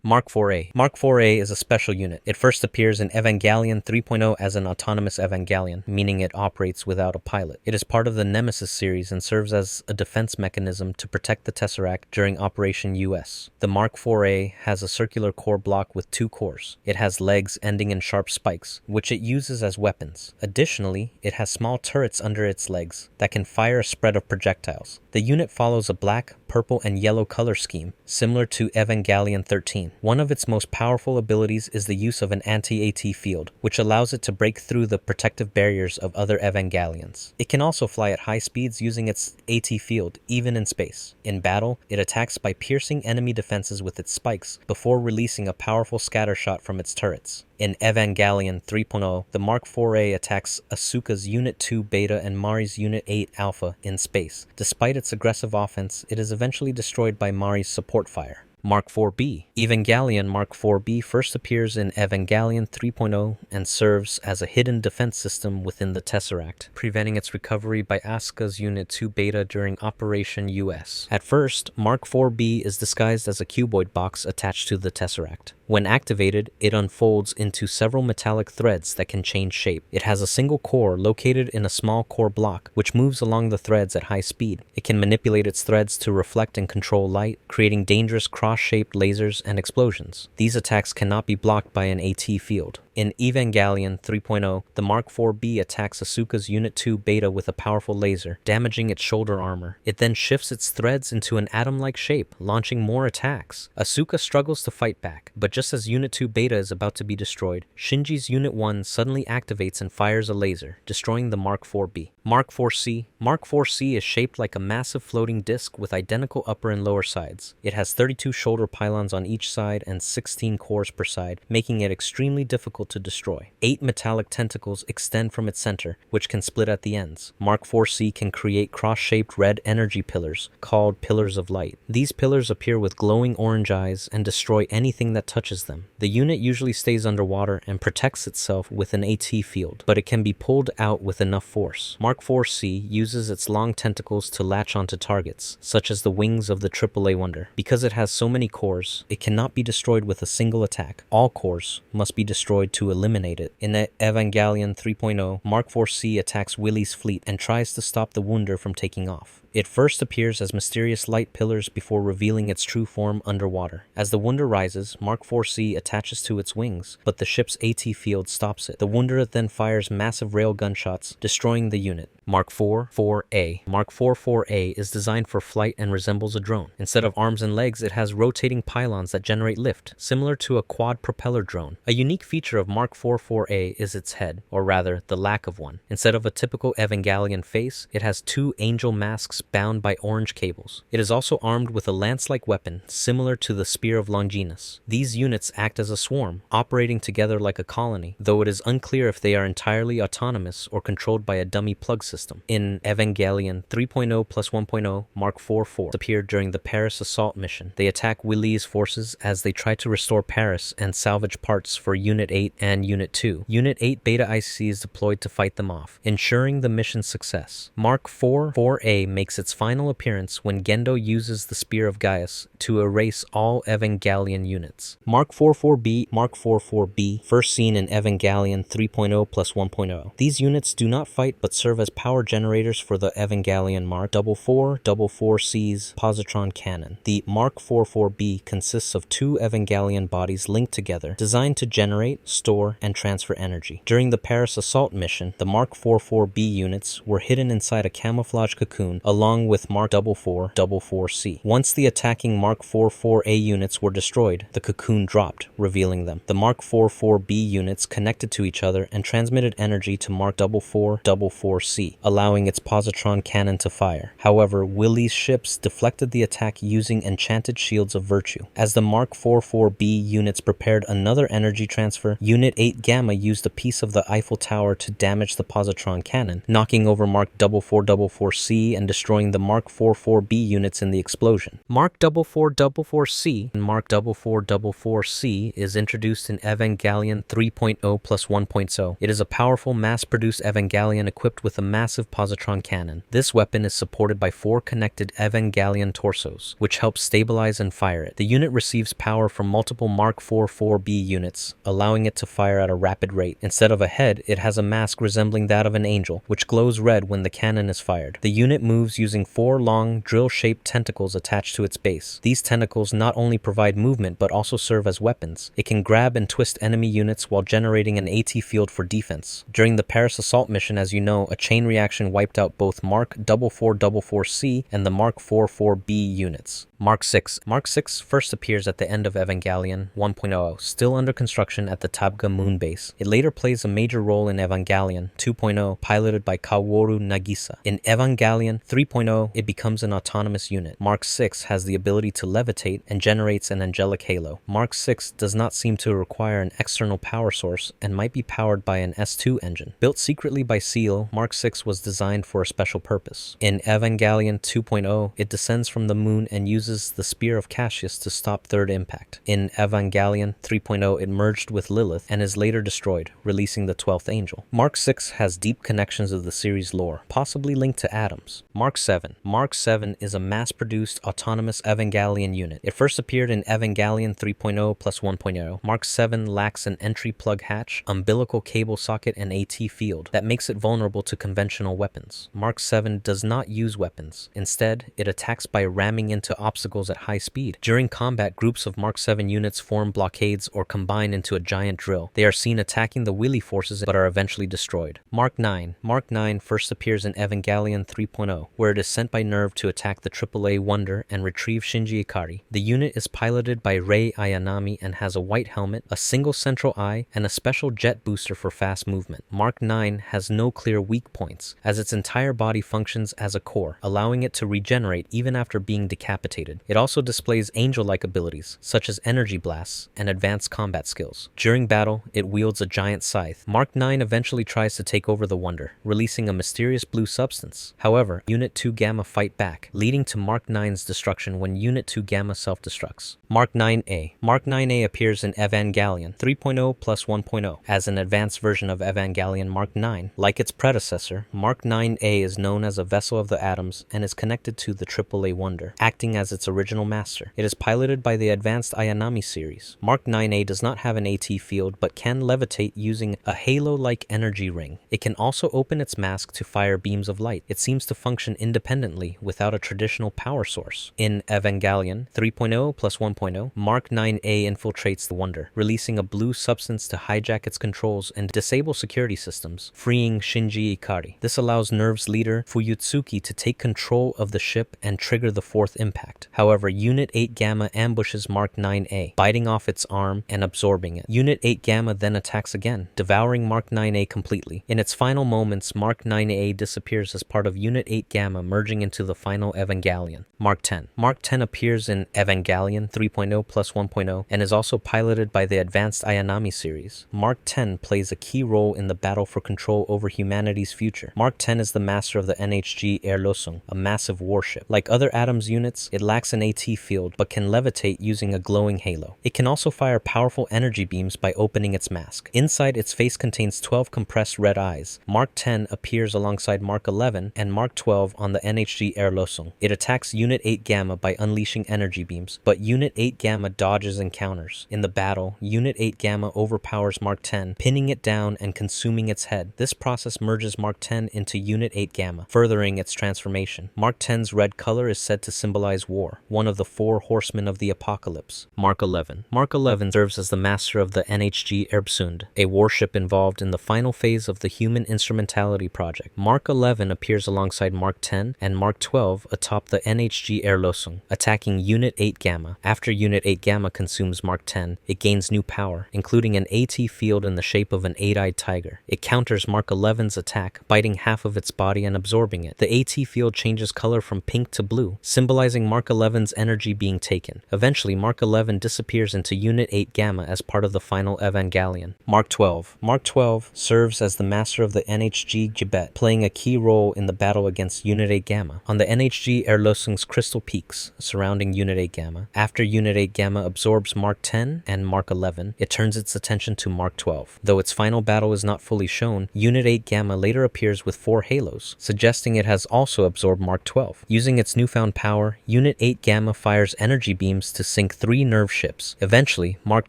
Speaker 1: Mark 4A. Mark 4A is a special unit. It first appears in Evangelion 3.0 as an autonomous Evangelion, meaning it operates without a pilot. It is part of the Nemesis series and serves as a defense mechanism to protect the Tesseract during Operation US. The Mark 4A has a circular core block with 2 cores. It has legs ending in sharp spikes, which it uses as weapons. Additionally, it has small turrets under its legs that can fire a spread of projectiles. The unit follows a black, purple, and yellow color scheme, similar to Evangelion 13. One of its most powerful abilities is the use of an anti-AT field, which allows it to break through the protective barriers of other Evangelions. It can also fly at high speeds using its AT field, even in space. In battle, it attacks by piercing enemy defenses with its spikes, before releasing a powerful scatter shot from its turrets. In Evangelion 3.0, the Mark 4A attacks Asuka's Unit 2 Beta and Mari's Unit 8 Alpha in space. Despite its aggressive offense, it is eventually destroyed by Mari's support fire. Mark 4B. Evangelion Mark 4B first appears in Evangelion 3.0 and serves as a hidden defense system within the Tesseract, preventing its recovery by Asuka's Unit 2 Beta during Operation US. At first, Mark 4B is disguised as a cuboid box attached to the Tesseract. When activated, it unfolds into several metallic threads that can change shape. It has a single core located in a small core block, which moves along the threads at high speed. It can manipulate its threads to reflect and control light, creating dangerous cross-shaped lasers and explosions. These attacks cannot be blocked by an AT field. In Evangelion 3.0, the Mark 4B attacks Asuka's Unit 2 Beta with a powerful laser, damaging its shoulder armor. It then shifts its threads into an atom-like shape, launching more attacks. Asuka struggles to fight back, but just as Unit 2 Beta is about to be destroyed, Shinji's Unit 1 suddenly activates and fires a laser, destroying the Mark 4B. Mark 4C. Mark 4C is shaped like a massive floating disc with identical upper and lower sides. It has 32 shoulder pylons on each side and 16 cores per side, making it extremely difficult to destroy. 8 metallic tentacles extend from its center, which can split at the ends. Mark 4C can create cross-shaped red energy pillars, called Pillars of Light. These pillars appear with glowing orange eyes and destroy anything that touches them. The unit usually stays underwater and protects itself with an AT field, but it can be pulled out with enough force. Mark 4C uses its long tentacles to latch onto targets, such as the wings of the AAA Wonder. Because it has so many cores, it cannot be destroyed with a single attack. All cores must be destroyed to eliminate it. In Evangelion 3.0, Mark 4C attacks Willie's fleet and tries to stop the Wunder from taking off. It first appears as mysterious light pillars before revealing its true form underwater. As the Wunder rises, Mark 4C attaches to its wings, but the ship's AT field stops it. The Wunder then fires massive rail gunshots, destroying the unit. Mark 4-4A. Mark 4-4A is designed for flight and resembles a drone. Instead of arms and legs, it has rotating pylons that generate lift, similar to a quad propeller drone. A unique feature of Mark 4-4A is its head, or rather, the lack of one. Instead of a typical Evangelion face, it has two angel masks bound by orange cables. It is also armed with a lance-like weapon, similar to the Spear of Longinus. These units act as a swarm, operating together like a colony, though it is unclear if they are entirely autonomous or controlled by a dummy plug system. In Evangelion 3.0+1.0, Mark 4-4 appeared during the Paris assault mission. They attack Willy's forces as they try to restore Paris and salvage parts for Unit 8 and Unit 2. Unit 8 Beta IC is deployed to fight them off, ensuring the mission's success. Mark 4-4A makes its final appearance when Gendo uses the Spear of Gaius to erase all Evangelion units. Mark 4-4B, first seen in Evangelion 3.0+1.0. These units do not fight but serve as power generators for the Evangelion Mark 4-4-4C's positron cannon. The Mark 4-4B consists of two Evangelion bodies linked together, designed to generate, store, and transfer energy. During the Paris assault mission, the Mark 4-4B units were hidden inside a camouflage cocoon along with Mark 4-4-4C. Once the attacking Mark 4-4A units were destroyed, the cocoon dropped, revealing them. The Mark 4-4B units connected to each other and transmitted energy to Mark 4-4-4C, allowing its positron cannon to fire. However, Willy's ships deflected the attack using enchanted shields of virtue. As the Mark 4-4B units prepared another energy transfer, Unit 8 Gamma used a piece of the Eiffel Tower to damage the positron cannon, knocking over Mark 4-4-4C and destroying the Mark 4-4B units in the explosion. Mark 4-4-4C and Mark 4-4-4C is introduced in Evangelion 3.0+1.0. It is a powerful, mass-produced Evangelion equipped with a massive positron cannon. This weapon is supported by 4 connected Evangelion torsos, which help stabilize and fire it. The unit receives power from multiple Mark 4-4B units, allowing it to fire at a rapid rate. Instead of a head, it has a mask resembling that of an angel, which glows red when the cannon is fired. The unit moves using 4 long, drill-shaped tentacles attached to its base. These tentacles not only provide movement but also serve as weapons. It can grab and twist enemy units while generating an AT field for defense. During the Paris assault mission, as you know, a chain reaction wiped out both Mark 4-4-4C and the Mark 4-4B units. Mark 6. Mark 6 first appears at the end of Evangelion 1.0, still under construction at the Tabga moon base. It later plays a major role in Evangelion 2.0, piloted by Kaworu Nagisa. In Evangelion 3.0, it becomes an autonomous unit. Mark 6 has the ability to levitate and generates an angelic halo. Mark 6 does not seem to require an external power source and might be powered by an S2 engine. Built secretly by Sachiel, Mark 6 was designed for a special purpose. In Evangelion 2.0, it descends from the moon and uses the Spear of Cassius to stop third impact. In Evangelion 3.0, it merged with Lilith and is later destroyed, releasing the 12th angel. Mark 6 has deep connections of the series lore, possibly linked to atoms. Mark 7. Mark 7 is a mass-produced autonomous Evangelion unit. It first appeared in Evangelion 3.0+1.0. Mark 7 lacks an entry plug hatch, umbilical cable socket, and AT field that makes it vulnerable to conventional weapons. Mark 7 does not use weapons. Instead, it attacks by ramming into obstacles at high speed. During combat, groups of Mark 7 units form blockades or combine into a giant drill. They are seen attacking the Willy forces but are eventually destroyed. Mark 9. Mark 9 first appears in Evangelion 3.0, where it is sent by Nerve to attack the AAA Wonder and retrieve Shinji Ikari. The unit is piloted by Rei Ayanami and has a white helmet, a single central eye, and a special jet booster for fast movement. Mark 9 has no clear weak points, as its entire body functions as a core, allowing it to regenerate even after being decapitated. It also displays angel-like abilities, such as energy blasts and advanced combat skills. During battle, it wields a giant scythe. Mark 9 eventually tries to take over the Wonder, releasing a mysterious blue substance. However, Unit 2 Gamma fight back, leading to Mark 9's destruction when Unit 2 Gamma self-destructs. Mark 9A. Mark 9A appears in Evangelion 3.0+1.0 as an advanced version of Evangelion Mark 9. Like its predecessor, Mark 9A is known as a vessel of the atoms and is connected to the AAA Wonder, acting as its original master. It is piloted by the advanced Ayanami series. Mark 9A does not have an AT field but can levitate using a halo-like energy ring. It can also open its mask to fire beams of light. It seems to function independently without a traditional power source. In Evangelion 3.0+1.0, Mark 9A infiltrates the Wonder, releasing a blue substance to hijack its controls and disable security systems, freeing Shinji Ikari. energy. This allows NERV's leader, Fuyutsuki, to take control of the ship and trigger the fourth impact. However, Unit 8 Gamma ambushes Mark 9A, biting off its arm and absorbing it. Unit 8 Gamma then attacks again, devouring Mark 9A completely. In its final moments, Mark 9A disappears as part of Unit 8 Gamma merging into the final Evangelion. Mark 10. Mark 10 appears in Evangelion 3.0 plus 1.0 and is also piloted by the Advanced Ayanami series. Mark 10 plays a key role in the battle for control over humanity's future. Mark 10 is the master of the NHG Erlösung, a massive warship. Like other Atoms units, it lacks an AT field but can levitate using a glowing halo. It can also fire powerful energy beams by opening its mask. Inside, its face contains 12 compressed red eyes. Mark 10 appears alongside Mark 11 and Mark 12 on the NHG Erlösung. It attacks Unit 8 Gamma by unleashing energy beams, but Unit 8 Gamma dodges and counters. In the battle, Unit 8 Gamma overpowers Mark 10, pinning it down and consuming its head. This process merges Mark 10 into Unit 8 Gamma, furthering its transformation. Mark 10's red color is said to symbolize war, one of the 4 horsemen of the apocalypse. Mark 11. Mark 11 serves as the master of the NHG Erbsund, a warship involved in the final phase of the Human Instrumentality Project. Mark 11 appears alongside Mark 10 and Mark 12 atop the NHG Erlösung, attacking Unit 8 Gamma. After Unit 8 Gamma consumes Mark 10, it gains new power, including an AT field in the shape of an 8-eyed tiger. It counters Mark 11's attack, biting half of its body and absorbing it. The AT field changes color from pink to blue, symbolizing Mark 11's energy being taken. Eventually, Mark 11 disappears into Unit 8 Gamma as part of the final Evangelion. Mark 12. Mark 12 serves as the master of the NHG Gibet, playing a key role in the battle against Unit 8 Gamma on the NHG Erlösung's crystal peaks surrounding Unit 8 Gamma. After Unit 8 Gamma absorbs Mark 10 and Mark 11, it turns its attention to Mark 12. Though its final battle is not fully shown, Unit 8 Gamma later appears with 4 halos, suggesting it has also absorbed Mark 12. Using its newfound power, Unit 8 Gamma fires energy beams to sink 3 NERV ships. Eventually, Mark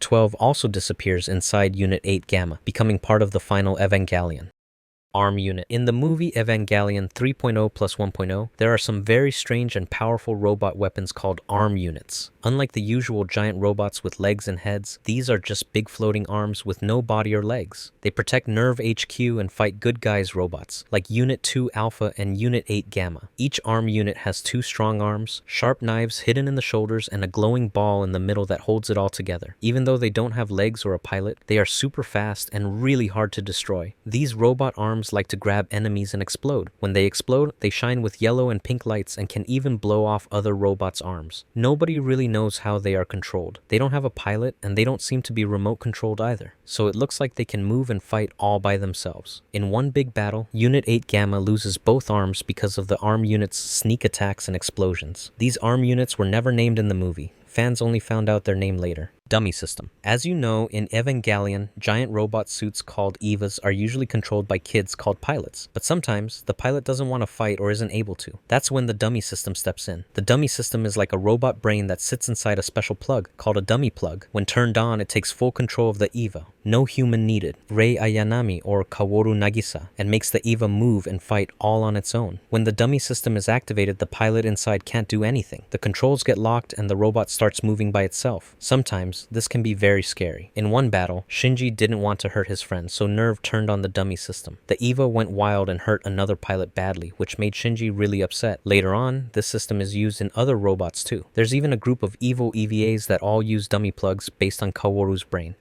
Speaker 1: 12 also disappears inside Unit 8 Gamma, becoming part of the final Evangelion. ARM unit. In the movie Evangelion 3.0 plus 1.0, there are some very strange and powerful robot weapons called ARM units. Unlike the usual giant robots with legs and heads, these are just big floating arms with no body or legs. They protect NERV HQ and fight good guys robots, like Unit 2 Alpha and Unit 8 Gamma. Each ARM unit has 2 strong arms, sharp knives hidden in the shoulders, and a glowing ball in the middle that holds it all together. Even though they don't have legs or a pilot, they are super fast and really hard to destroy. These robot arms like to grab enemies and explode. When they explode, they shine with yellow and pink lights and can even blow off other robots' arms. Nobody really knows how they are controlled. They don't have a pilot, and they don't seem to be remote controlled either, so it looks like they can move and fight all by themselves. In one big battle, Unit 8 Gamma loses both arms because of the ARM unit's sneak attacks and explosions. These ARM units were never named in the movie. Fans only found out their name later. Dummy system. As you know, in Evangelion, giant robot suits called EVAs are usually controlled by kids called pilots, but sometimes the pilot doesn't want to fight or isn't able to. That's when the dummy system steps in. The dummy system is like a robot brain that sits inside a special plug called a dummy plug. When turned on, it takes full control of the EVA. No human needed. Rei Ayanami or Kaworu Nagisa, and makes the EVA move and fight all on its own. When the dummy system is activated, the pilot inside can't do anything. The controls get locked and the robot starts moving by itself. Sometimes this can be very scary. In one battle, Shinji didn't want to hurt his friend, so NERV turned on the dummy system. The EVA went wild and hurt another pilot badly, which made Shinji really upset. Later on, this system is used in other robots too. There's even a group of evil EVAs that all use dummy plugs based on Kaworu's brain.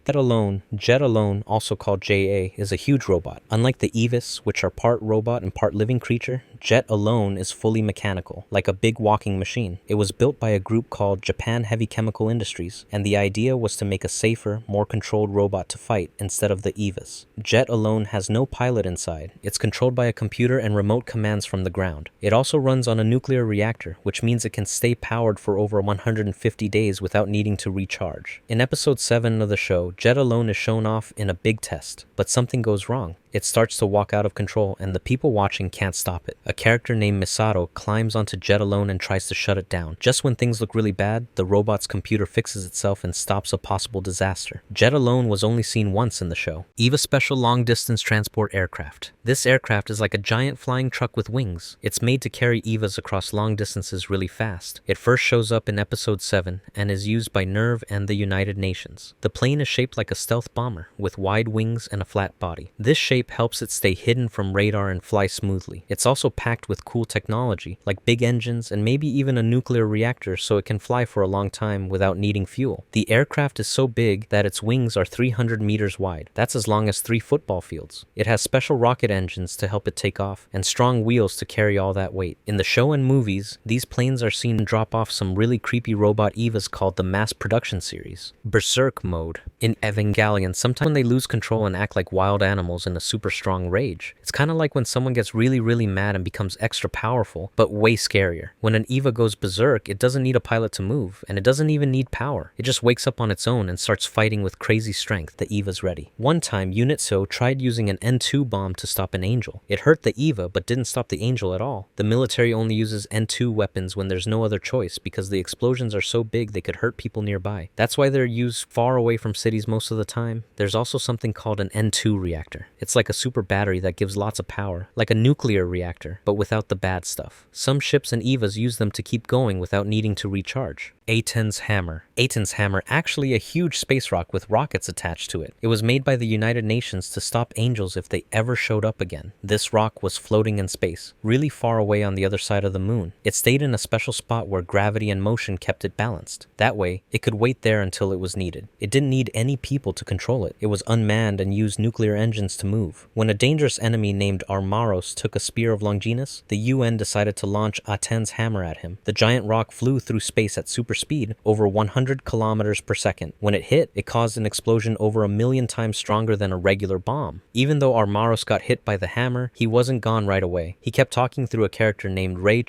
Speaker 1: Jet Alone, also called JA, is a huge robot. Unlike the EVAs, which are part robot and part living creature, Jet Alone is fully mechanical, like a big walking machine. It was built by a group called Japan Heavy Chemical Industries, and the idea was to make a safer, more controlled robot to fight instead of the EVAs. Jet Alone has no pilot inside. It's controlled by a computer and remote commands from the ground. It also runs on a nuclear reactor, which means it can stay powered for over 150 days without needing to recharge. In episode 7 of the show, Jet Alone is shown off in a big test, but something goes wrong. It starts to walk out of control, and the people watching can't stop it. A character named Misato climbs onto Jet Alone and tries to shut it down. Just when things look really bad, the robot's computer fixes itself and stops a possible disaster. Jet Alone was only seen once in the show. EVA Special Long Distance Transport Aircraft. This aircraft is like a giant flying truck with wings. It's made to carry EVAs across long distances really fast. It first shows up in episode 7 and is used by NERV and the United Nations. The plane is shaped like a stealth bomber with wide wings and a flat body. This shape shape helps it stay hidden from radar and fly smoothly. It's also packed with cool technology, like big engines and maybe even a nuclear reactor so it can fly for a long time without needing fuel. The aircraft is so big that its wings are 300 meters wide. That's as long as 3 football fields. It has special rocket engines to help it take off, and strong wheels to carry all that weight. In the show and movies, these planes are seen drop off some really creepy robot EVAs called the Mass Production Series. Berserk mode. In Evangelion, sometimes when they lose control and act like wild animals in a super strong rage. It's kind of like when someone gets really mad and becomes extra powerful, but way scarier. When an EVA goes berserk, it doesn't need a pilot to move, and it doesn't even need power. It just wakes up on its own and starts fighting with crazy strength. The EVA's ready. One time, Unit So tried using an N2 bomb to stop an angel. It hurt the EVA, but didn't stop the angel at all. The military only uses N2 weapons when there's no other choice because the explosions are so big they could hurt people nearby. That's why they're used far away from cities most of the time. There's also something called an N2 reactor. It's like a super battery that gives lots of power, like a nuclear reactor, but without the bad stuff. Some ships and EVAs use them to keep going without needing to recharge. Aten's Hammer. Aten's Hammer, actually a huge space rock with rockets attached to it. It was made by the United Nations to stop angels if they ever showed up again. This rock was floating in space, really far away on the other side of the moon. It stayed in a special spot where gravity and motion kept it balanced. That way, it could wait there until it was needed. It didn't need any people to control it. It was unmanned and used nuclear engines to move. When a dangerous enemy named Armaros took a spear of Longinus, the UN decided to launch Aten's Hammer at him. The giant rock flew through space at super speed, over 100 kilometers per second. When it hit, it caused an explosion over 1,000,000 times stronger than a regular bomb. Even though Armaros got hit by the hammer, he wasn't gone right away. He kept talking through a character named Rei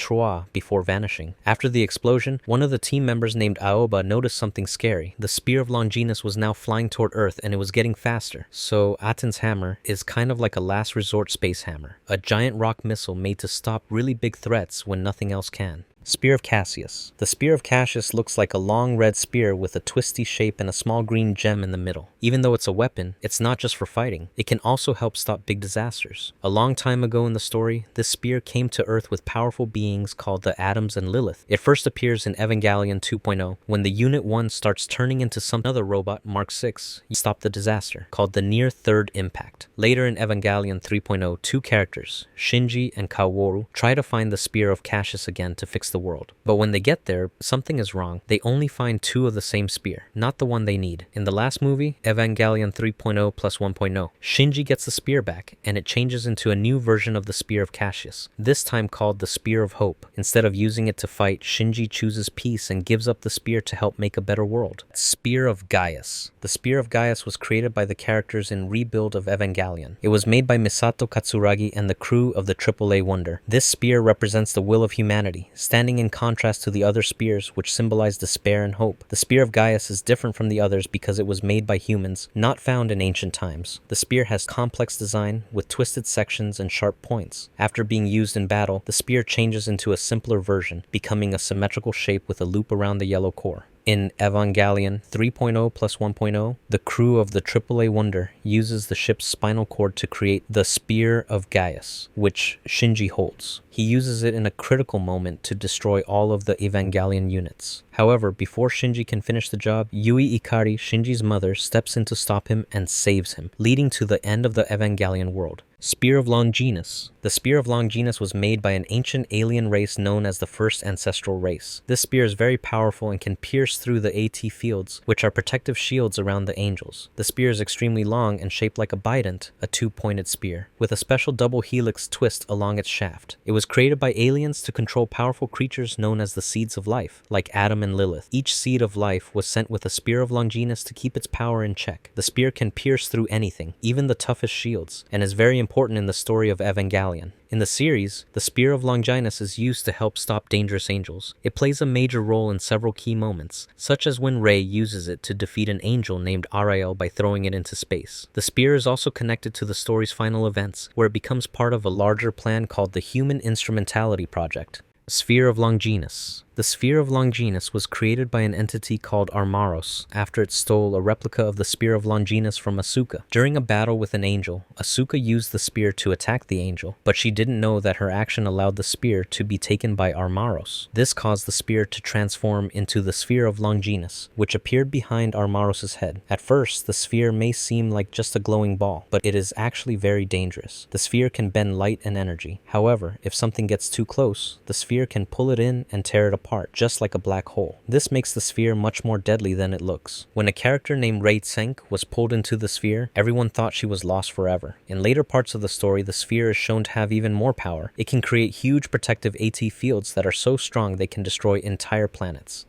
Speaker 1: before vanishing. After the explosion, one of the team members named Aoba noticed something scary. The spear of Longinus was now flying toward Earth and it was getting faster. So Aten's Hammer is kind of like a last resort space hammer, a giant rock missile made to stop really big threats when nothing else can. Spear of Cassius. The Spear of Cassius looks like a long red spear with a twisty shape and a small green gem in the middle. Even though it's a weapon, it's not just for fighting. It can also help stop big disasters. A long time ago in the story, this spear came to Earth with powerful beings called the Atoms and Lilith. It first appears in Evangelion 2.0 when the Unit 1 starts turning into some other robot, Mark 6, to stop the disaster, called the Near Third Impact. Later in Evangelion 3.0, 2 characters, Shinji and Kaworu, try to find the Spear of Cassius again to fix the world. But when they get there, something is wrong. They only find 2 of the same spear, not the one they need. In the last movie, Evangelion 3.0 plus 1.0, Shinji gets the spear back, and it changes into a new version of the Spear of Cassius, this time called the Spear of Hope. Instead of using it to fight, Shinji chooses peace and gives up the spear to help make a better world. Spear of Gaius. The Spear of Gaius was created by the characters in Rebuild of Evangelion. It was made by Misato Katsuragi and the crew of the AAA Wonder. This spear represents the will of humanity, standing in contrast to the other spears which symbolize despair and hope. The Spear of Gaius is different from the others because it was made by humans, not found in ancient times. The spear has complex design with twisted sections and sharp points. After being used in battle, the spear changes into a simpler version, becoming a symmetrical shape with a loop around the yellow core. In Evangelion 3.0 plus 1.0, the crew of the AAA Wonder uses the ship's spinal cord to create the Spear of Gaius, which Shinji holds. He uses it in a critical moment to destroy all of the Evangelion units. However, before Shinji can finish the job, Yui Ikari, Shinji's mother, steps in to stop him and saves him, leading to the end of the Evangelion world. Spear of Longinus. The Spear of Longinus was made by an ancient alien race known as the First Ancestral Race. This spear is very powerful and can pierce through the AT fields, which are protective shields around the angels. The spear is extremely long and shaped like a bident, a 2-pointed spear, with a special double helix twist along its shaft. It was created by aliens to control powerful creatures known as the Seeds of Life, like Adam and Lilith. Each Seed of Life was sent with a Spear of Longinus to keep its power in check. The spear can pierce through anything, even the toughest shields, and is very important in the story of Evangelion. In the series, the Spear of Longinus is used to help stop dangerous angels. It plays a major role in several key moments, such as when Rei uses it to defeat an angel named Arael by throwing it into space. The spear is also connected to the story's final events, where it becomes part of a larger plan called the Human Instrumentality Project. Sphere of Longinus. The Sphere of Longinus was created by an entity called Armaros after it stole a replica of the Spear of Longinus from Asuka. During a battle with an angel, Asuka used the spear to attack the angel, but she didn't know that her action allowed the spear to be taken by Armaros. This caused the spear to transform into the Sphere of Longinus, which appeared behind Armaros' head. At first, the sphere may seem like just a glowing ball, but it is actually very dangerous. The sphere can bend light and energy. However, if something gets too close, the sphere can pull it in and tear it apart, just like a black hole. This makes the sphere much more deadly than it looks. When a character named Rei was pulled into the sphere, everyone thought she was lost forever. In later parts of the story, the sphere is shown to have even more power. It can create huge protective AT fields that are so strong they can destroy entire planets.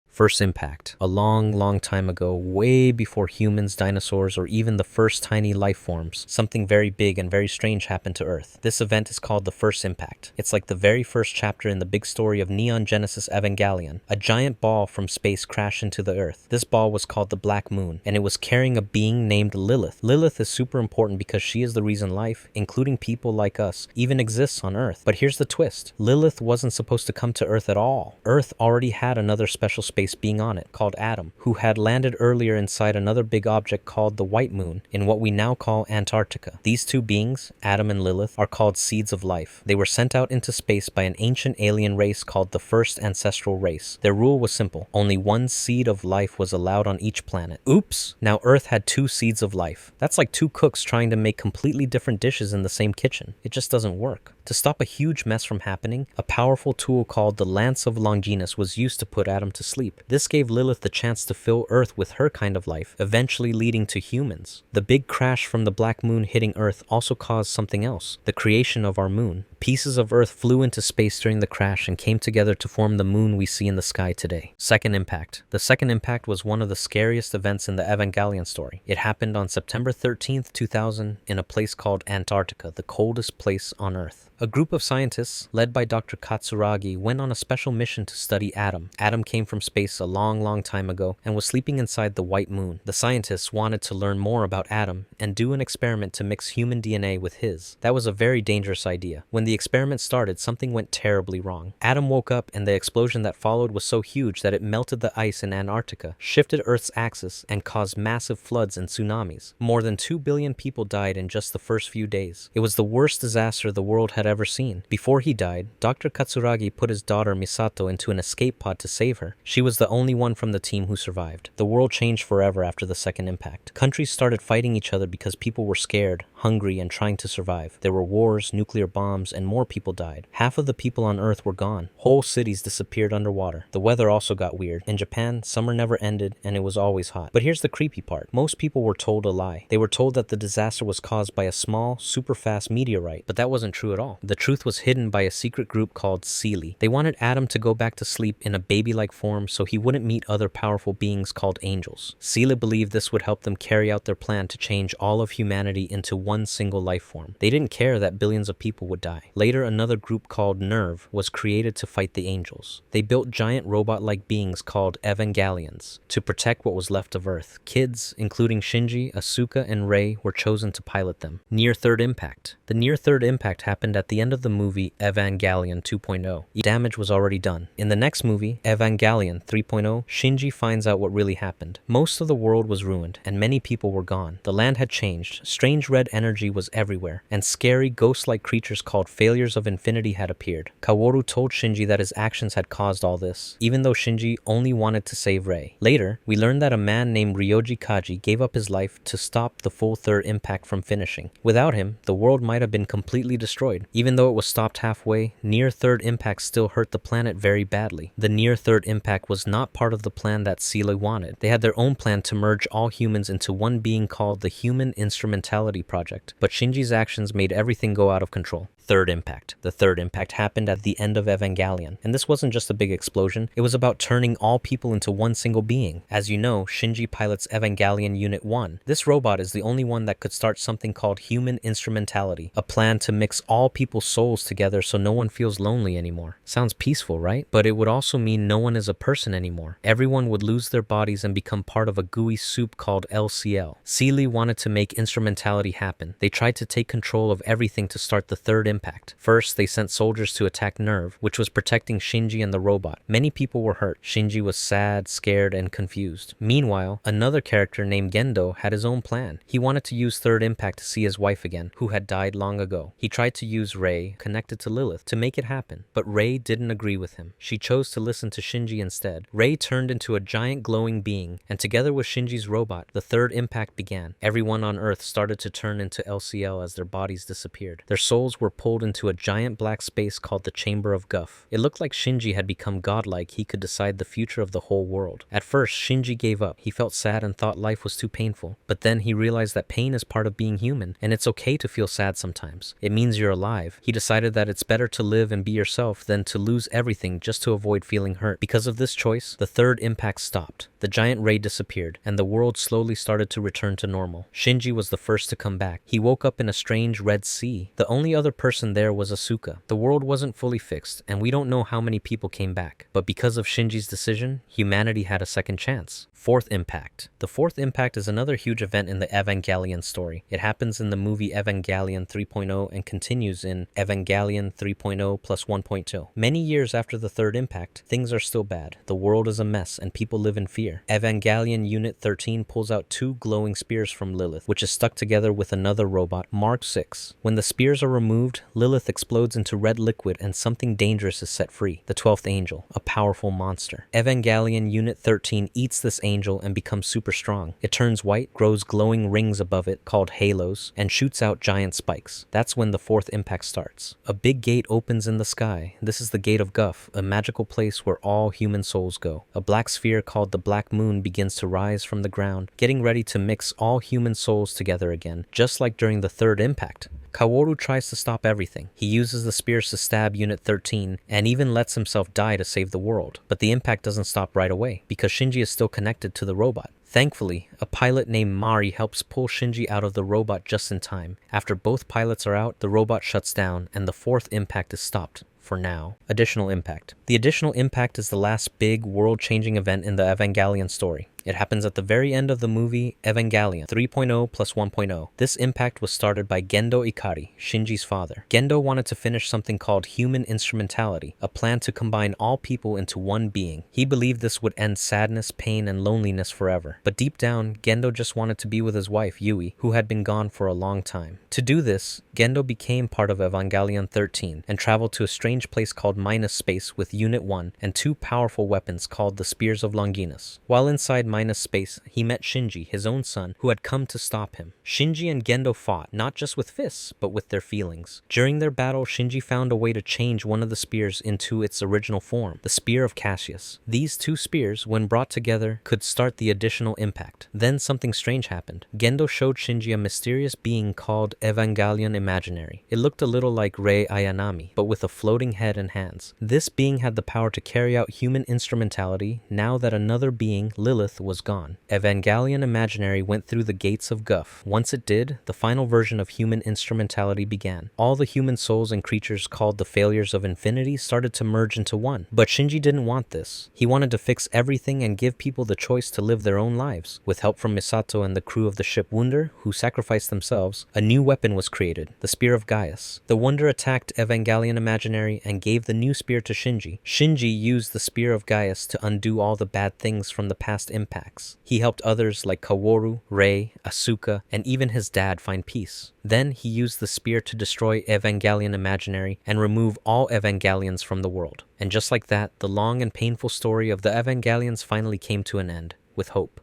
Speaker 1: First impact. A long time ago, way before humans, dinosaurs, or even the first tiny life forms, something very big and very strange happened to Earth. This event is called the First Impact. It's like the very first chapter in the big story of Neon Genesis Evangelion. A giant ball from space crashed into the Earth. This ball was called the Black Moon, and it was carrying a being named Lilith. Lilith is super important because she is the reason life, including people like us, even exists on Earth. But here's the twist. Lilith wasn't supposed to come to Earth at all. Earth already had another special space being on it, called Adam, who had landed earlier inside another big object called the White Moon in what we now call Antarctica. These two beings, Adam and Lilith, are called seeds of life. They were sent out into space by an ancient alien race called the First Ancestral Race. Their rule was simple. Only one seed of life was allowed on each planet. Oops! Now Earth had two seeds of life. That's like two cooks trying to make completely different dishes in the same kitchen. It just doesn't work. To stop a huge mess from happening, a powerful tool called the Lance of Longinus was used to put Adam to sleep. This gave Lilith the chance to fill Earth with her kind of life, eventually leading to humans. The big crash from the Black Moon hitting Earth also caused something else, the creation of our moon. Pieces of Earth flew into space during the crash and came together to form the moon we see in the sky today. Second impact. The second impact was one of the scariest events in the Evangelion story. It happened on September 13th, 2000 in a place called Antarctica, the coldest place on Earth. A group of scientists, led by Dr. Katsuragi, went on a special mission to study Adam. Adam came from space a long time ago and was sleeping inside the White Moon. The scientists wanted to learn more about Adam and do an experiment to mix human DNA with his. That was a very dangerous idea. When the experiment started, something went terribly wrong. Adam woke up and the explosion that followed was so huge that it melted the ice in Antarctica, shifted Earth's axis, and caused massive floods and tsunamis. More than 2 billion people died in just the first few days. It was the worst disaster the world had ever seen. Before he died, Dr. Katsuragi put his daughter Misato into an escape pod to save her. She was the only one from the team who survived. The world changed forever after the second impact. Countries started fighting each other because people were scared, hungry, and trying to survive. There were wars, nuclear bombs, and more people died. Half of the people on Earth were gone. Whole cities disappeared underwater. The weather also got weird. In Japan, summer never ended and it was always hot. But here's the creepy part. Most people were told a lie. They were told that the disaster was caused by a small, super fast meteorite, but that wasn't true at all. The truth was hidden by a secret group called Seele. They wanted Adam to go back to sleep in a baby-like form so he wouldn't meet other powerful beings called angels. Seele believed this would help them carry out their plan to change all of humanity into one single life form. They didn't care that billions of people would die. Later, another group called Nerve was created to fight the angels. They built giant robot-like beings called Evangelions to protect what was left of Earth. Kids, including Shinji, Asuka, and Rei, were chosen to pilot them. Near Third Impact. The Near Third Impact happened at the end of the movie Evangelion 2.0. Damage was already done. In the next movie, Evangelion 3.0, Shinji finds out what really happened. Most of the world was ruined, and many people were gone. The land had changed. Strange red energy was everywhere, and scary ghost-like creatures called Failures of Infinity had appeared. Kaworu told Shinji that his actions had caused all this, even though Shinji only wanted to save Rei. Later, we learned that a man named Ryoji Kaji gave up his life to stop the full third impact from finishing. Without him, the world might have been completely destroyed. Even though it was stopped halfway, near third impact still hurt the planet very badly. The near third impact was not part of the plan that Seele wanted. They had their own plan to merge all humans into one being called the Human Instrumentality Project, but Shinji's actions made everything go out of control. Third impact. The third impact happened at the end of Evangelion, and this wasn't just a big explosion, it was about turning all people into one single being. As you know, Shinji pilots Evangelion Unit 1. This robot is the only one that could start something called Human Instrumentality, a plan to mix all people's souls together so no one feels lonely anymore. Sounds peaceful, right? But it would also mean no one is a person anymore. Everyone would lose their bodies and become part of a gooey soup called LCL. Seele wanted to make instrumentality happen. They tried to take control of everything to start the third impact impact. First, they sent soldiers to attack Nerve, which was protecting Shinji and the robot. Many people were hurt. Shinji was sad, scared, and confused. Meanwhile, another character named Gendo had his own plan. He wanted to use third impact to see his wife again, who had died long ago. He tried to use Rei, connected to Lilith, to make it happen, but Rei didn't agree with him. She chose to listen to Shinji instead. Rei turned into a giant glowing being, and together with Shinji's robot, the third impact began. Everyone on Earth started to turn into LCL as their bodies disappeared. Their souls were pulled into a giant black space called the Chamber of Guff. It looked like Shinji had become godlike. He could decide the future of the whole world. At first, Shinji gave up. He felt sad and thought life was too painful. But then he realized that pain is part of being human, and it's okay to feel sad sometimes. It means you're alive. He decided that it's better to live and be yourself than to lose everything just to avoid feeling hurt. Because of this choice, the third impact stopped. The giant ray disappeared, and the world slowly started to return to normal. Shinji was the first to come back. He woke up in a strange red sea. The only other person there was Asuka. The world wasn't fully fixed, and we don't know how many people came back. But because of Shinji's decision, humanity had a second chance. Fourth impact. The fourth impact is another huge event in the Evangelion story. It happens in the movie Evangelion 3.0 and continues in Evangelion 3.0 plus 1.2. Many years after the third impact, things are still bad. The world is a mess and people live in fear. Evangelion Unit 13 pulls out two glowing spears from Lilith, which is stuck together with another robot, Mark 6. When the spears are removed, Lilith explodes into red liquid and something dangerous is set free, the 12th angel, a powerful monster. Evangelion Unit 13 eats this angel and becomes super strong. It turns white, grows glowing rings above it called halos, and shoots out giant spikes. That's when the fourth impact starts. A big gate opens in the sky. This is the Gate of Guff, a magical place where all human souls go. A black sphere called the Black Moon begins to rise from the ground, getting ready to mix all human souls together again, just like during the third impact. Kaworu tries to stop everything. He uses the spears to stab Unit 13 and even lets himself die to save the world. But the impact doesn't stop right away because Shinji is still connected to the robot. Thankfully, a pilot named Mari helps pull Shinji out of the robot just in time. After both pilots are out, the robot shuts down and the fourth impact is stopped. For now. Additional impact. The additional impact is the last big world-changing event in the Evangelion story. It happens at the very end of the movie Evangelion 3.0 plus 1.0. This impact was started by Gendo Ikari, Shinji's father. Gendo wanted to finish something called human instrumentality, a plan to combine all people into one being. He believed this would end sadness, pain, and loneliness forever. But deep down, Gendo just wanted to be with his wife, Yui, who had been gone for a long time. To do this, Gendo became part of Evangelion 13 and traveled to a strange place called Minus Space with Unit 1 and two powerful weapons called the Spears of Longinus. While inside Minus Space, he met Shinji, his own son, who had come to stop him. Shinji and Gendo fought, not just with fists, but with their feelings. During their battle, Shinji found a way to change one of the spears into its original form, the Spear of Cassius. These two spears, when brought together, could start the additional impact. Then something strange happened. Gendo showed Shinji a mysterious being called Evangelion Imaginary. It looked a little like Rei Ayanami, but with a floating head and hands. This being had the power to carry out human instrumentality now that another being, Lilith, was gone. Evangelion Imaginary went through the gates of Guff. Once it did, the final version of human instrumentality began. All the human souls and creatures called the failures of infinity started to merge into one. But Shinji didn't want this. He wanted to fix everything and give people the choice to live their own lives. With help from Misato and the crew of the ship Wunder, who sacrificed themselves, a new weapon was created, the Spear of Gaius. The Wunder attacked Evangelion Imaginary and gave the new spear to Shinji. Shinji used the Spear of Gaius to undo all the bad things from the past impacts. He helped others like Kaworu, Rei, Asuka, and even his dad find peace. Then he used the spear to destroy Evangelion Imaginary and remove all Evangelions from the world. And just like that, the long and painful story of the Evangelions finally came to an end, with hope.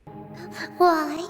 Speaker 2: Why?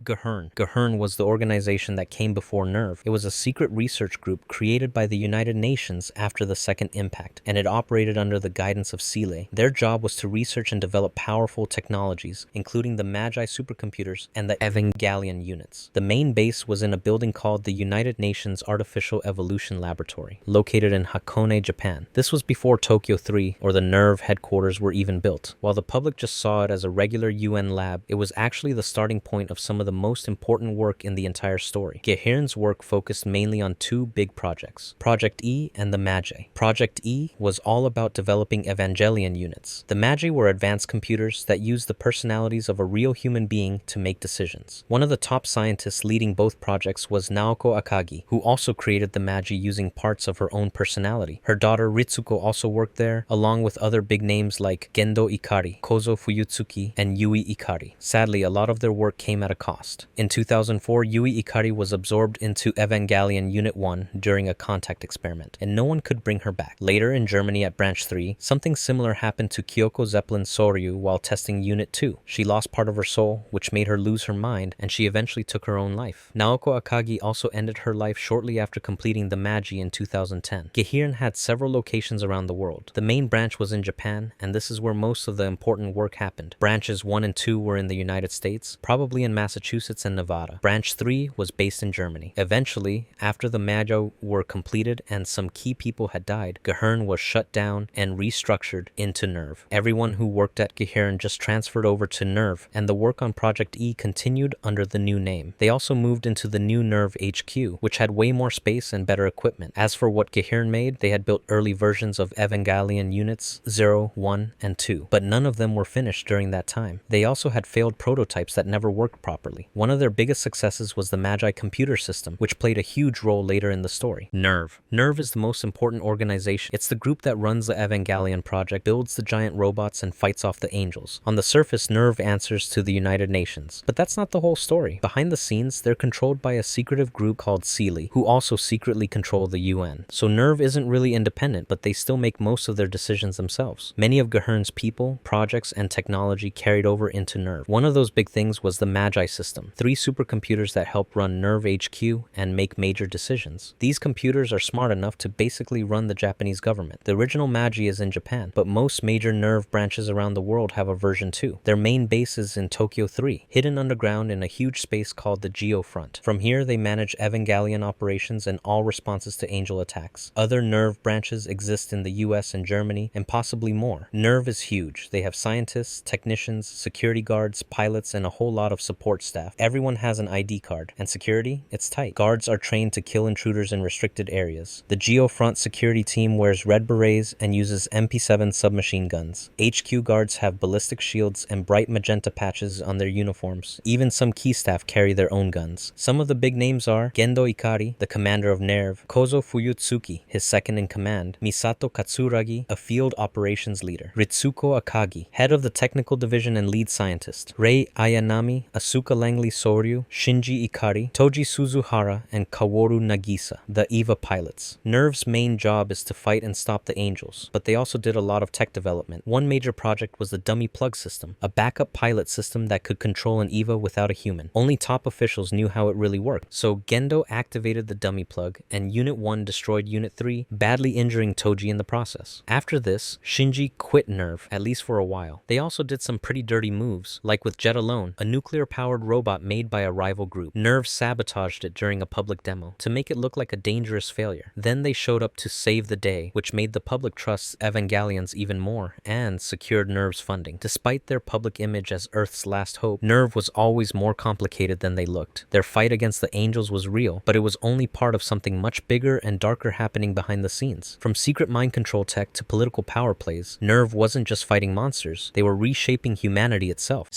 Speaker 1: GEHRN was the organization that came before NERV. It was a secret research group created by the United Nations after the second impact, and it operated under the guidance of Seele. Their job was to research and develop powerful technologies, including the Magi supercomputers and the Evangelion units. The main base was in a building called the United Nations Artificial Evolution Laboratory, located in Hakone, Japan. This was before Tokyo 3 or the NERV headquarters were even built. While the public just saw it as a regular UN lab, it was actually the starting point of some of the most important work in the entire story. Gehirn's work focused mainly on two big projects, Project E and the Magi. Project E was all about developing Evangelion units. The Magi were advanced computers that used the personalities of a real human being to make decisions. One of the top scientists leading both projects was Naoko Akagi, who also created the Magi using parts of her own personality. Her daughter Ritsuko also worked there, along with other big names like Gendo Ikari, Kozo Fuyutsuki, and Yui Ikari. Sadly, a lot of their work came at a cost. In 2004, Yui Ikari was absorbed into Evangelion Unit 1 during a contact experiment, and no one could bring her back. Later in Germany at Branch 3, something similar happened to Kyoko Zeppelin Soryu while testing Unit 2. She lost part of her soul, which made her lose her mind, and she eventually took her own life. Naoko Akagi also ended her life shortly after completing the Magi in 2010. Gehirn had several locations around the world. The main branch was in Japan, and this is where most of the important work happened. Branches 1 and 2 were in the United States, probably in Massachusetts and Nevada. Branch 3 was based in Germany. Eventually, after the Magi were completed and some key people had died, Gehirn was shut down and restructured into NERV. Everyone who worked at Gehirn just transferred over to NERV, and the work on Project E continued under the new name. They also moved into the new NERV HQ, which had way more space and better equipment. As for what Gehirn made, they had built early versions of Evangelion Units 0, 1, and 2, but none of them were finished during that time. They also had failed prototypes that never worked properly. One of their biggest successes was the Magi computer system, which played a huge role later in the story. NERV. NERV is the most important organization. It's the group that runs the Evangelion project, builds the giant robots, and fights off the angels. On the surface, NERV answers to the United Nations, but that's not the whole story. Behind the scenes, they're controlled by a secretive group called Sealy, who also secretly control the UN. So NERV isn't really independent, but they still make most of their decisions themselves. Many of Gehirn's people, projects, and technology carried over into NERV. One of those big things was the Magi system, 3 supercomputers that help run NERV HQ and make major decisions. These computers are smart enough to basically run the Japanese government. The original Magi is in Japan, but most major NERV branches around the world have a version 2. Their main base is in Tokyo 3, hidden underground in a huge space called the Geofront. From here, they manage Evangelion operations and all responses to angel attacks. Other NERV branches exist in the US and Germany, and possibly more. NERV is huge. They have scientists, technicians, security guards, pilots, and a whole lot of support staff. Everyone has an ID card. And security? It's tight. Guards are trained to kill intruders in restricted areas. The Geofront security team wears red berets and uses MP7 submachine guns. HQ guards have ballistic shields and bright magenta patches on their uniforms. Even some key staff carry their own guns. Some of the big names are Gendo Ikari, the commander of NERV, Kozo Fuyutsuki, his second in command, Misato Katsuragi, a field operations leader, Ritsuko Akagi, head of the technical division and lead scientist, Rei Ayanami, Asuka Langley Soryu, Shinji Ikari, Toji Suzuhara, and Kaworu Nagisa, the EVA pilots. NERV's main job is to fight and stop the angels, but they also did a lot of tech development. One major project was the dummy plug system, a backup pilot system that could control an EVA without a human. Only top officials knew how it really worked, so Gendo activated the dummy plug, and Unit 1 destroyed Unit 3, badly injuring Toji in the process. After this, Shinji quit NERV, at least for a while. They also did some pretty dirty moves, like with Jet Alone, a nuclear-powered robot made by a rival group. NERV sabotaged it during a public demo, to make it look like a dangerous failure. Then they showed up to save the day, which made the public trust Evangelions even more, and secured NERV's funding. Despite their public image as Earth's last hope, NERV was always more complicated than they looked. Their fight against the angels was real, but it was only part of something much bigger and darker happening behind the scenes. From secret mind control tech to political power plays, NERV wasn't just fighting monsters, they were reshaping humanity itself.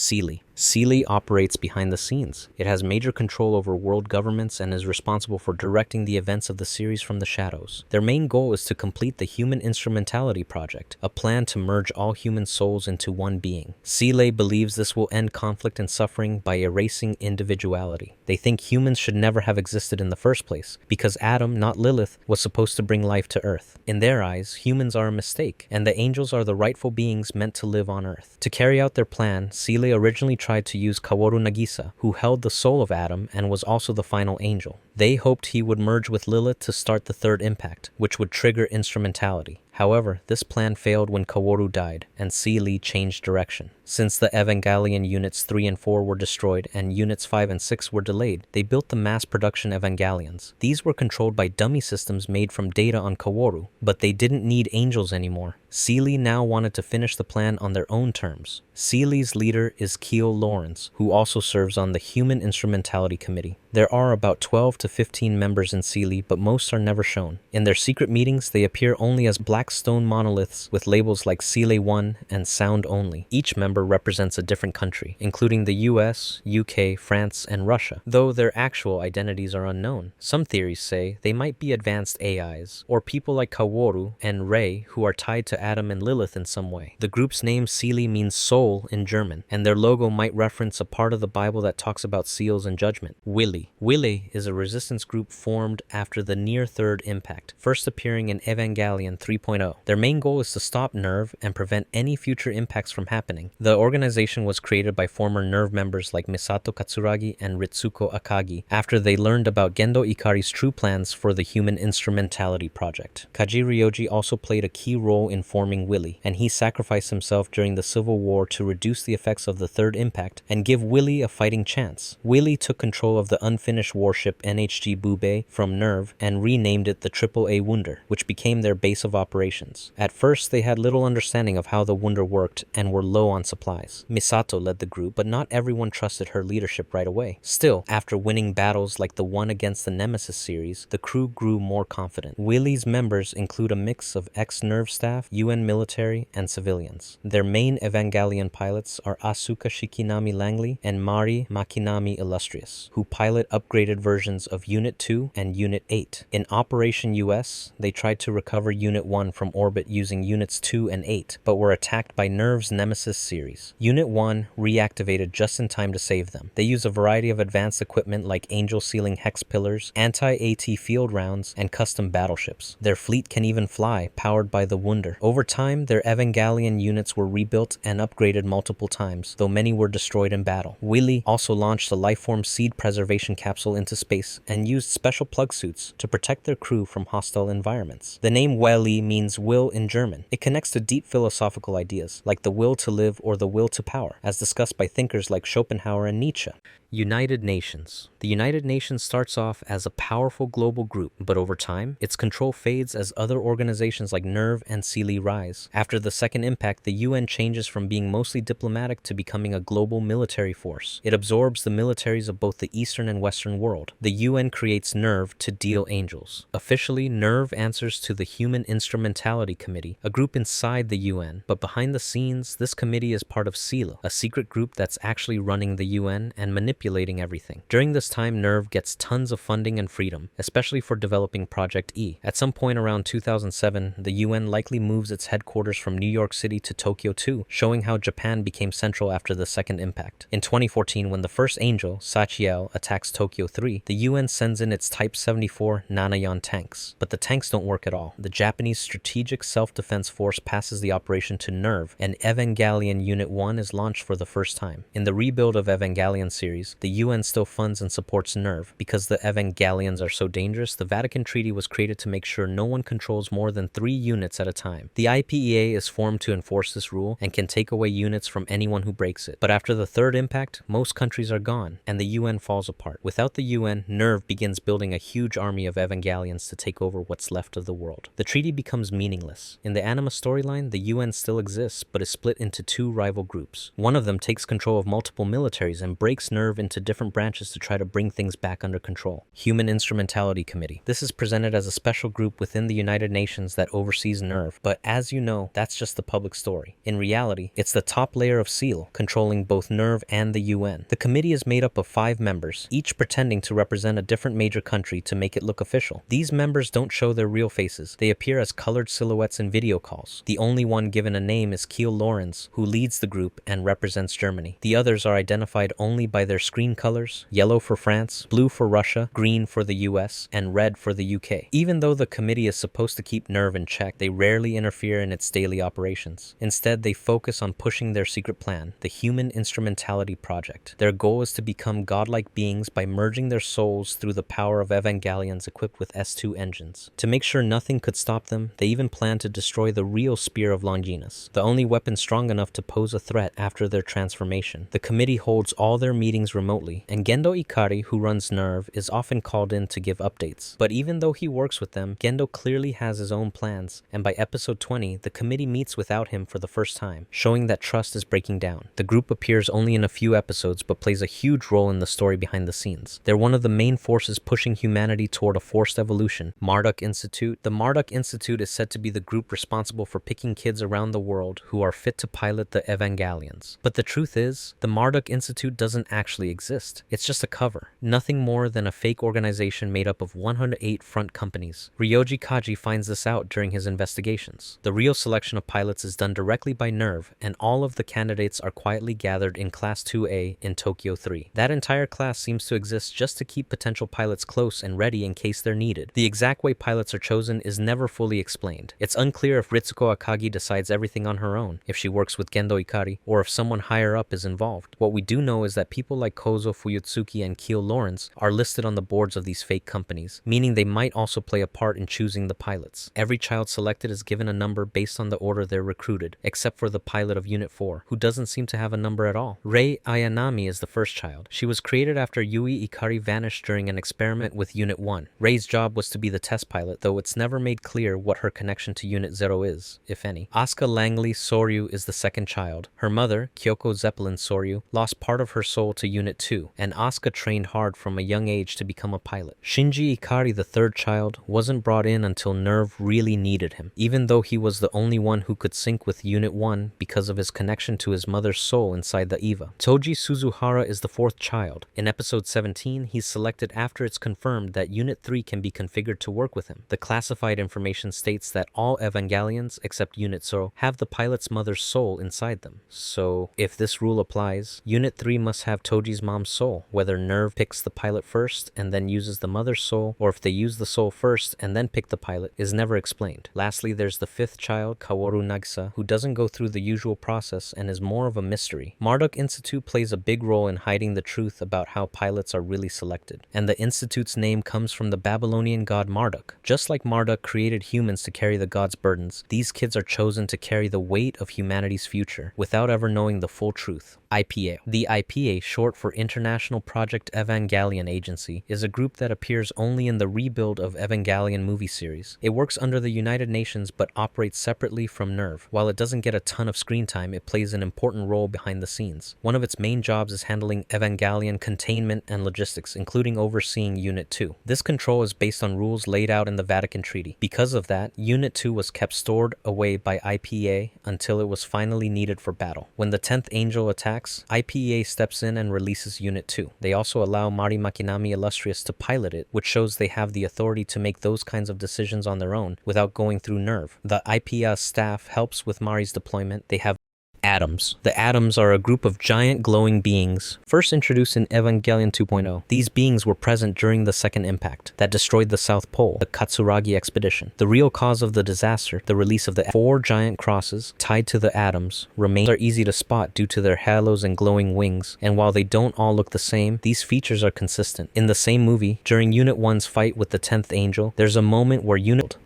Speaker 1: Sealy operates behind the scenes. It has major control over world governments and is responsible for directing the events of the series from the shadows. Their main goal is to complete the Human Instrumentality Project, a plan to merge all human souls into one being. Sealy believes this will end conflict and suffering by erasing individuality. They think humans should never have existed in the first place, because Adam, not Lilith, was supposed to bring life to Earth. In their eyes, humans are a mistake, and the angels are the rightful beings meant to live on Earth. To carry out their plan, Sealy originally tried to use Kaworu Nagisa, who held the soul of Adam and was also the final angel. They hoped he would merge with Lilith to start the third impact, which would trigger instrumentality. However, this plan failed when Kaworu died, and Sealy changed direction. Since the Evangelion Units 3 and 4 were destroyed and Units 5 and 6 were delayed, they built the mass production Evangelions. These were controlled by dummy systems made from data on Kaworu, but they didn't need angels anymore. Seelie now wanted to finish the plan on their own terms. Seelie's leader is Keel Lawrence, who also serves on the Human Instrumentality Committee. There are about 12 to 15 members in Seelie, but most are never shown. In their secret meetings, they appear only as black stone monoliths with labels like Seelie 1 and Sound Only. Each member represents a different country, including the US, UK, France, and Russia, though their actual identities are unknown. Some theories say they might be advanced AIs, or people like Kaworu and Rei who are tied to Adam and Lilith in some way. The group's name Seelie means soul in German, and their logo might reference a part of the Bible that talks about seals and judgment. Willy is a resistance group formed after the near third impact, first appearing in Evangelion 3.0. Their main goal is to stop NERV and prevent any future impacts from happening. The organization was created by former NERV members like Misato Katsuragi and Ritsuko Akagi after they learned about Gendo Ikari's true plans for the Human Instrumentality Project. Kaji Ryoji also played a key role in forming Willy, and he sacrificed himself during the Civil War to reduce the effects of the third impact and give Willy a fighting chance. Willy took control of the unfinished warship NHG Bube from NERV and renamed it the AAA Wunder, which became their base of operations. At first, they had little understanding of how the Wunder worked and were low on supplies. Misato led the group, but not everyone trusted her leadership right away. Still, after winning battles like the one against the Nemesis series, the crew grew more confident. Willy's members include a mix of ex-NERV staff, UN military, and civilians. Their main Evangelion pilots are Asuka Shikinami Langley and Mari Makinami Illustrious, who pilot upgraded versions of Unit 2 and Unit 8. In Operation US, they tried to recover Unit 1 from orbit using Units 2 and 8, but were attacked by NERV's Nemesis series. Unit 1 reactivated just in time to save them. They use a variety of advanced equipment like angel-sealing hex pillars, anti-AT field rounds, and custom battleships. Their fleet can even fly, powered by the Wunder. Over time, their Evangelion units were rebuilt and upgraded multiple times, though many were destroyed in battle. Willy also launched a lifeform seed preservation capsule into space and used special plug suits to protect their crew from hostile environments. The name Willy means will in German. It connects to deep philosophical ideas, like the will to live or the will to power, as discussed by thinkers like Schopenhauer and Nietzsche. United Nations. The United Nations starts off as a powerful global group, but over time, its control fades as other organizations like NERV and Seelie rise. After the second impact, the UN changes from being mostly diplomatic to becoming a global military force. It absorbs the militaries of both the Eastern and Western world. The UN creates NERV to deal angels. Officially, NERV answers to the Human Instrumentality Committee, a group inside the UN, but behind the scenes, this committee is part of SEALA, a secret group that's actually running the UN and manipulating everything. During this time, NERV gets tons of funding and freedom, especially for developing Project E. At some point around 2007, the UN likely moves its headquarters from New York City to Tokyo too, showing how Japan became central after the second impact. In 2014, when the first angel, Sachiel, attacks Tokyo 3, the UN sends in its Type 74 Nanayon tanks. But the tanks don't work at all. The Japanese Strategic Self-Defense Force passes the operation to NERV, and Evangelion Unit 1 is launched for the first time. In the rebuild of Evangelion series, the UN still funds and supports NERV. Because the Evangelions are so dangerous, the Vatican Treaty was created to make sure no one controls more than 3 units at a time. The IPEA is formed to enforce this rule and can take away units from anyone who breaks it. But after the third impact, most countries are gone, and the UN falls apart. Without the UN, NERV begins building a huge army of Evangelions to take over what's left of the world. The treaty becomes meaningless. In the anima storyline, the UN still exists, but is split into 2 rival groups. One of them takes control of multiple militaries and breaks NERV into different branches to try to bring things back under control. Human Instrumentality Committee. This is presented as a special group within the United Nations that oversees NERV, but as you know, that's just the public story. In reality, it's the top layer of SEAL, controlling both NERV and the UN. The committee is made up of 5 members, each pretending to represent a different major country to make it look official. These members don't show their real faces. They appear as colored silhouettes in video calls. The only one given a name is Keel Lawrence, who leads the group and represents Germany. The others are identified only by their screen colors: yellow for France, blue for Russia, green for the US, and red for the UK. Even though the committee is supposed to keep NERV in check, they rarely interfere in its daily operations. Instead, they focus on pushing their secret plan, the Human Instrumentality Project. Their goal is to become godlike beings by merging their souls through the power of Evangelions equipped with S2 engines. To make sure nothing could stop them, they even plan to destroy the real Spear of Longinus, the only weapon strong enough to pose a threat after their transformation. The committee holds all their meetings remotely, and Gendo Ikari, who runs NERV, is often called in to give updates. But even though he works with them, Gendo clearly has his own plans, and by episode 20, the committee meets without him for the first time, showing that trust is breaking down. The group appears only in a few episodes, but plays a huge role in the story behind the scenes. They're one of the main forces pushing humanity toward a forced evolution. Marduk Institute. The Marduk Institute is said to be the group responsible for picking kids around the world who are fit to pilot the Evangelions. But the truth is, the Marduk Institute doesn't actually exist. It's just a cover. Nothing more than a fake organization made up of 108 front companies. Ryoji Kaji finds this out during his investigations. The real selection of pilots is done directly by NERV, and all of the candidates are quietly gathered in Class 2A in Tokyo 3. That entire class seems to exist just to keep potential pilots close and ready in case they're needed. The exact way pilots are chosen is never fully explained. It's unclear if Ritsuko Akagi decides everything on her own, if she works with Gendo Ikari, or if someone higher up is involved. What we do know is that people like Kozo Fuyutsuki and Keel Lawrence are listed on the boards of these fake companies, meaning they might also play a part in choosing the pilots. Every child selected is given a number based on the order they're recruited, except for the pilot of Unit 4, who doesn't seem to have a number at all. Rei Ayanami is the first child. She was created after Yui Ikari vanished during an experiment with Unit 1. Rei's job was to be the test pilot, though it's never made clear what her connection to Unit 0 is, if any. Asuka Langley Soryu is the second child. Her mother, Kyoko Zeppelin Soryu, lost part of her soul to Unit 2, and Asuka trained hard from a young age to become a pilot. Shinji Ikari, the third child, wasn't brought in until NERV really needed him, even though he was the only one who could sync with Unit 1 because of his connection to his mother's soul inside the EVA. Toji Suzuhara is the fourth child. In episode 17, he's selected after it's confirmed that Unit 3 can be configured to work with him. The classified information states that all Evangelions, except Unit 0, have the pilot's mother's soul inside them. So, if this rule applies, Unit 3 must have Toji's mom's soul. Whether NERV picks the pilot first and then uses the mother's soul, or if they use the soul first and then pick the pilot, is never explained. Lastly, there's the fifth child, Kaworu Nagisa, who doesn't go through the usual process and is more of a mystery. Marduk Institute plays a big role in hiding the truth about how pilots are really selected, and the Institute's name comes from the Babylonian god Marduk. Just like Marduk created humans to carry the god's burdens, these kids are chosen to carry the weight of humanity's future without ever knowing the full truth. IPA. The IPA, short for International Project Evangelion Agency, is a group that appears only in the rebuild of Evangelion movie series. It works under the United Nations but operates separately from NERV. While it doesn't get a ton of screen time, it plays an important role behind the scenes. One of its main jobs is handling Evangelion containment and logistics, including overseeing Unit 2. This control is based on rules laid out in the Vatican Treaty. Because of that, Unit 2 was kept stored away by IPA until it was finally needed for battle. When the 10th Angel attacks, IPA steps in and releases Unit 2. They also allow Mari Makinami Illustrious to pilot it, which shows they have the authority to make those kinds of decisions on their own without going through NERV. The IPA staff helps with Mari's deployment. They have Atoms. The Atoms are a group of giant glowing beings, first introduced in Evangelion 2.0. These beings were present during the second impact that destroyed the South Pole, the Katsuragi expedition. The real cause of the disaster, the release of the 4 giant crosses tied to the Atoms, are easy to spot due to their halos and glowing wings, and while they don't all look the same, these features are consistent. In the same movie, during Unit 1's fight with the 10th Angel, there's a moment where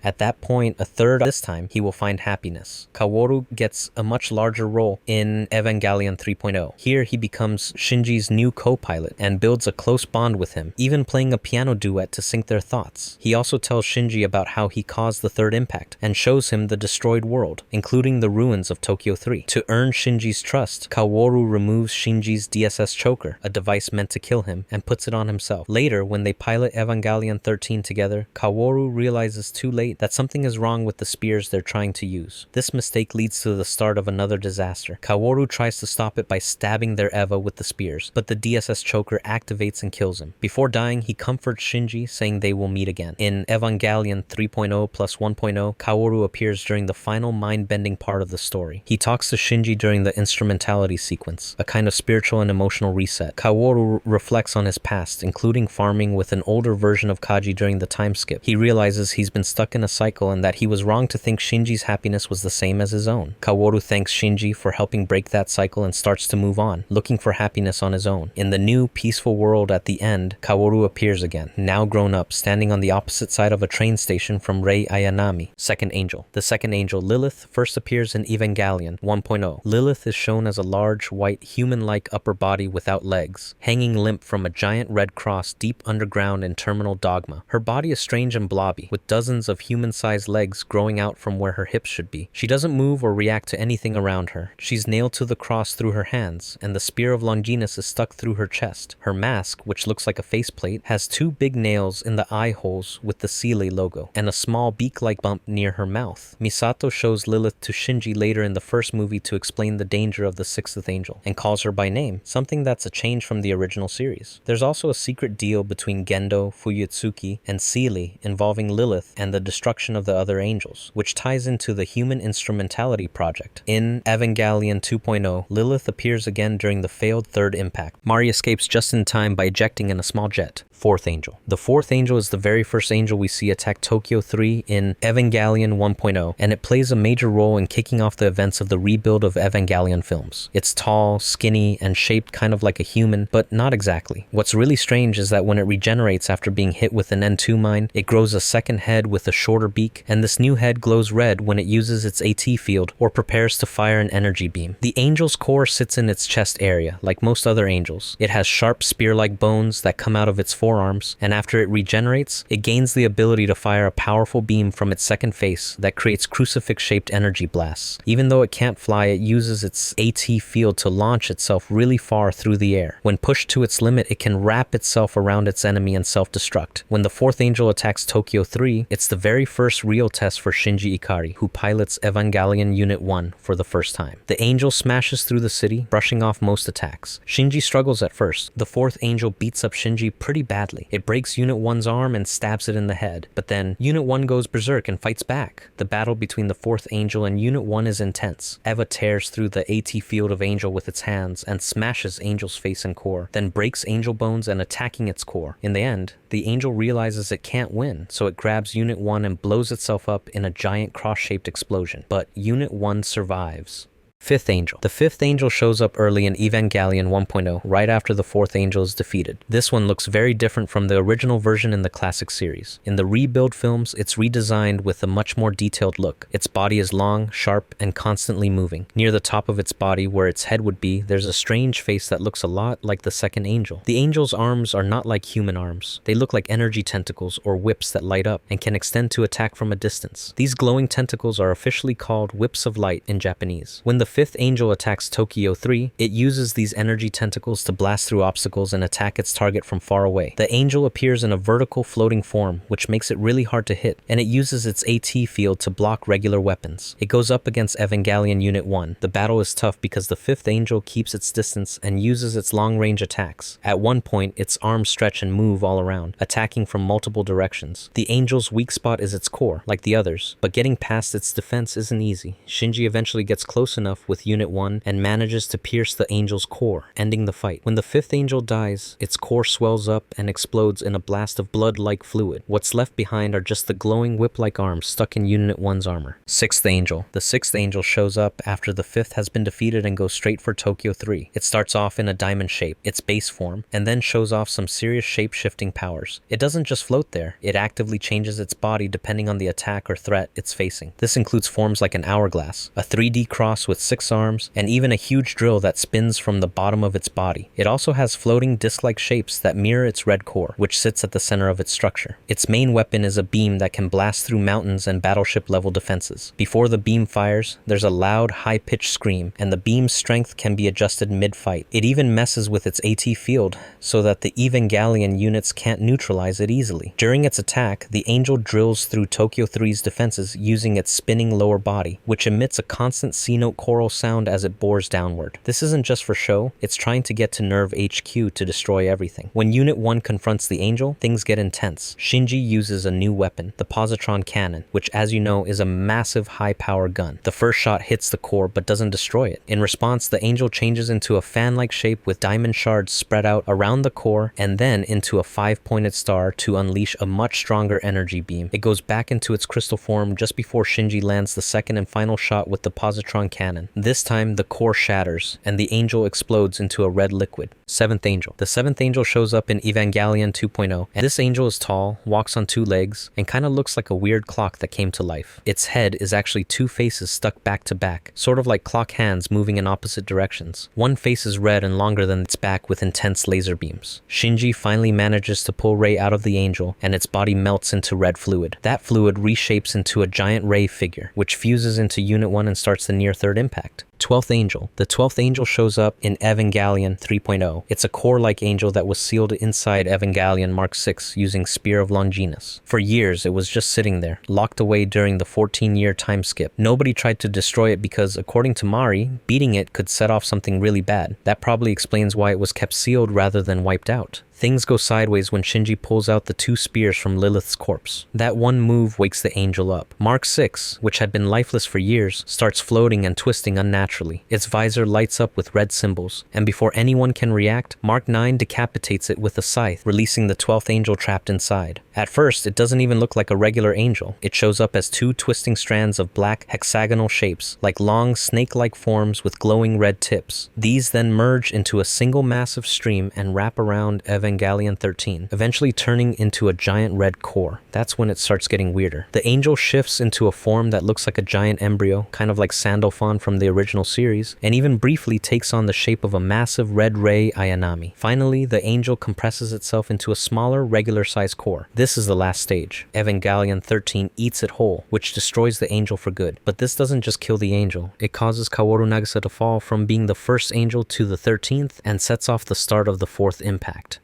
Speaker 1: at that point, this time, he will find happiness. Kaworu gets a much larger role in Evangelion 3.0. Here he becomes Shinji's new co-pilot and builds a close bond with him, even playing a piano duet to sync their thoughts. He also tells Shinji about how he caused the third impact and shows him the destroyed world, including the ruins of Tokyo 3. To earn Shinji's trust, Kaworu removes Shinji's DSS choker, a device meant to kill him, and puts it on himself. Later, when they pilot Evangelion 13 together, Kaworu realizes too late that something is wrong with the spears they're trying to use. This mistake leads to the start of another disaster. Kaworu tries to stop it by stabbing their Eva with the spears, but the DSS choker activates and kills him. Before dying, he comforts Shinji, saying they will meet again. In Evangelion 3.0 plus 1.0, Kaworu appears during the final mind-bending part of the story. He talks to Shinji during the instrumentality sequence, a kind of spiritual and emotional reset. Kaworu reflects on his past, including farming with an older version of Kaji during the time skip. He realizes he's been stuck in a cycle and that he was wrong to think Shinji's happiness was the same as his own. Kaworu thanks Shinji for helping break that cycle and starts to move on, looking for happiness on his own. In the new, peaceful world at the end, Kaworu appears again, now grown up, standing on the opposite side of a train station from Rei Ayanami, second angel. The second angel, Lilith, first appears in Evangelion 1.0. Lilith is shown as a large, white, human-like upper body without legs, hanging limp from a giant red cross deep underground in terminal dogma. Her body is strange and blobby, with dozens of human-sized legs growing out from where her hips should be. She doesn't move or react to anything around her. She's nailed to the cross through her hands, and the spear of Longinus is stuck through her chest. Her mask, which looks like a faceplate, has two big nails in the eye holes with the Seele logo, and a small beak-like bump near her mouth. Misato shows Lilith to Shinji later in the first movie to explain the danger of the sixth angel, and calls her by name, something that's a change from the original series. There's also a secret deal between Gendo, Fuyutsuki, and Seele involving Lilith and the destruction of the other angels, which ties into the Human Instrumentality Project. In Evangelion 2.0, Lilith appears again during the failed third impact. Mari escapes just in time by ejecting in a small jet. Fourth angel. The fourth angel is the very first angel we see attack Tokyo 3 in Evangelion 1.0, and it plays a major role in kicking off the events of the rebuild of Evangelion films. It's tall, skinny, and shaped kind of like a human, but not exactly. What's really strange is that when it regenerates after being hit with an N2 mine, it grows a second head with a shorter beak, and this new head glows red when it uses its AT field or prepares to fire an energy beam. The angel's core sits in its chest area, like most other angels. It has sharp spear-like bones that come out of its forearms, and after it regenerates, it gains the ability to fire a powerful beam from its second face that creates crucifix-shaped energy blasts. Even though it can't fly, it uses its AT field to launch itself really far through the air. When pushed to its limit, it can wrap itself around its enemy and self-destruct. When the fourth angel attacks Tokyo 3, it's the very first real test for Shinji Ikari, who pilots Evangelion Unit 1 for the first time. The angel smashes through the city, brushing off most attacks. Shinji struggles at first. The fourth angel beats up Shinji pretty badly. It breaks Unit 1's arm and stabs it in the head. But then, Unit 1 goes berserk and fights back. The battle between the fourth angel and Unit 1 is intense. Eva tears through the AT field of Angel with its hands and smashes Angel's face and core, then breaks Angel bones and attacking its core. In the end, the angel realizes it can't win, so it grabs Unit 1 and blows itself up in a giant cross-shaped explosion. But Unit 1 survives. Fifth angel. The fifth angel shows up early in Evangelion 1.0, right after the fourth angel is defeated. This one looks very different from the original version in the classic series. In the rebuild films, it's redesigned with a much more detailed look. Its body is long, sharp, and constantly moving. Near the top of its body, where its head would be, there's a strange face that looks a lot like the second angel. The angel's arms are not like human arms. They look like energy tentacles or whips that light up and can extend to attack from a distance. These glowing tentacles are officially called whips of light in Japanese. When the fifth angel attacks Tokyo 3, it uses these energy tentacles to blast through obstacles and attack its target from far away. The angel appears in a vertical floating form, which makes it really hard to hit, and it uses its AT field to block regular weapons. It goes up against Evangelion Unit 1. The battle is tough because the fifth angel keeps its distance and uses its long-range attacks. At one point, its arms stretch and move all around, attacking from multiple directions. The angel's weak spot is its core, like the others, but getting past its defense isn't easy. Shinji eventually gets close enough with Unit 1 and manages to pierce the angel's core, ending the fight. When the fifth angel dies, its core swells up and explodes in a blast of blood-like fluid. What's left behind are just the glowing whip-like arms stuck in Unit 1's armor. Sixth angel. The sixth angel shows up after the fifth has been defeated and goes straight for Tokyo 3. It starts off in a diamond shape, its base form, and then shows off some serious shape-shifting powers. It doesn't just float there, it actively changes its body depending on the attack or threat it's facing. This includes forms like an hourglass, a 3D cross with 6 arms, and even a huge drill that spins from the bottom of its body. It also has floating disc-like shapes that mirror its red core, which sits at the center of its structure. Its main weapon is a beam that can blast through mountains and battleship-level defenses. Before the beam fires, there's a loud, high-pitched scream, and the beam's strength can be adjusted mid-fight. It even messes with its AT field so that the Evangelion units can't neutralize it easily. During its attack, the angel drills through Tokyo 3's defenses using its spinning lower body, which emits a constant C-note choral sound as it bores downward. This isn't just for show, it's trying to get to Nerve HQ to destroy everything. When Unit 1 confronts the angel, things get intense. Shinji uses a new weapon, the positron cannon, which as you know is a massive high-power gun. The first shot hits the core but doesn't destroy it. In response, the angel changes into a fan-like shape with diamond shards spread out around the core and then into a 5-pointed star to unleash a much stronger energy beam. It goes back into its crystal form just before Shinji lands the second and final shot with the positron cannon. cannon. This time, the core shatters, and the angel explodes into a red liquid. Seventh angel. The seventh angel shows up in Evangelion 2.0, and this angel is tall, walks on 2 legs, and kinda looks like a weird clock that came to life. Its head is actually 2 faces stuck back to back, sort of like clock hands moving in opposite directions. One face is red and longer than its back with intense laser beams. Shinji finally manages to pull Rei out of the angel, and its body melts into red fluid. That fluid reshapes into a giant Rei figure, which fuses into Unit 1 and starts the near third impact. 12th angel. The 12th angel shows up in Evangelion 3.0. It's a core-like angel that was sealed inside Evangelion Mark 6 using Spear of Longinus. For years, it was just sitting there, locked away during the 14-year time skip. Nobody tried to destroy it because, according to Mari, beating it could set off something really bad. That probably explains why it was kept sealed rather than wiped out. Things go sideways when Shinji pulls out the 2 spears from Lilith's corpse. That one move wakes the angel up. Mark 6, which had been lifeless for years, starts floating and twisting unnaturally. Its visor lights up with red symbols, and before anyone can react, Mark 9 decapitates it with a scythe, releasing the 12th angel trapped inside. At first, it doesn't even look like a regular angel. It shows up as 2 twisting strands of black hexagonal shapes, like long snake-like forms with glowing red tips. These then merge into a single massive stream and wrap around Evangelion 13, eventually turning into a giant red core. That's when it starts getting weirder. The angel shifts into a form that looks like a giant embryo, kind of like Sandalphon from the original series, and even briefly takes on the shape of a massive red Rei Ayanami. Finally, the angel compresses itself into a smaller, regular-sized core. This is the last stage. Evangelion 13 eats it whole, which destroys the angel for good. But this doesn't just kill the angel. It causes Kaworu Nagisa to fall from being the first angel to the 13th and sets off the start of the 4th impact.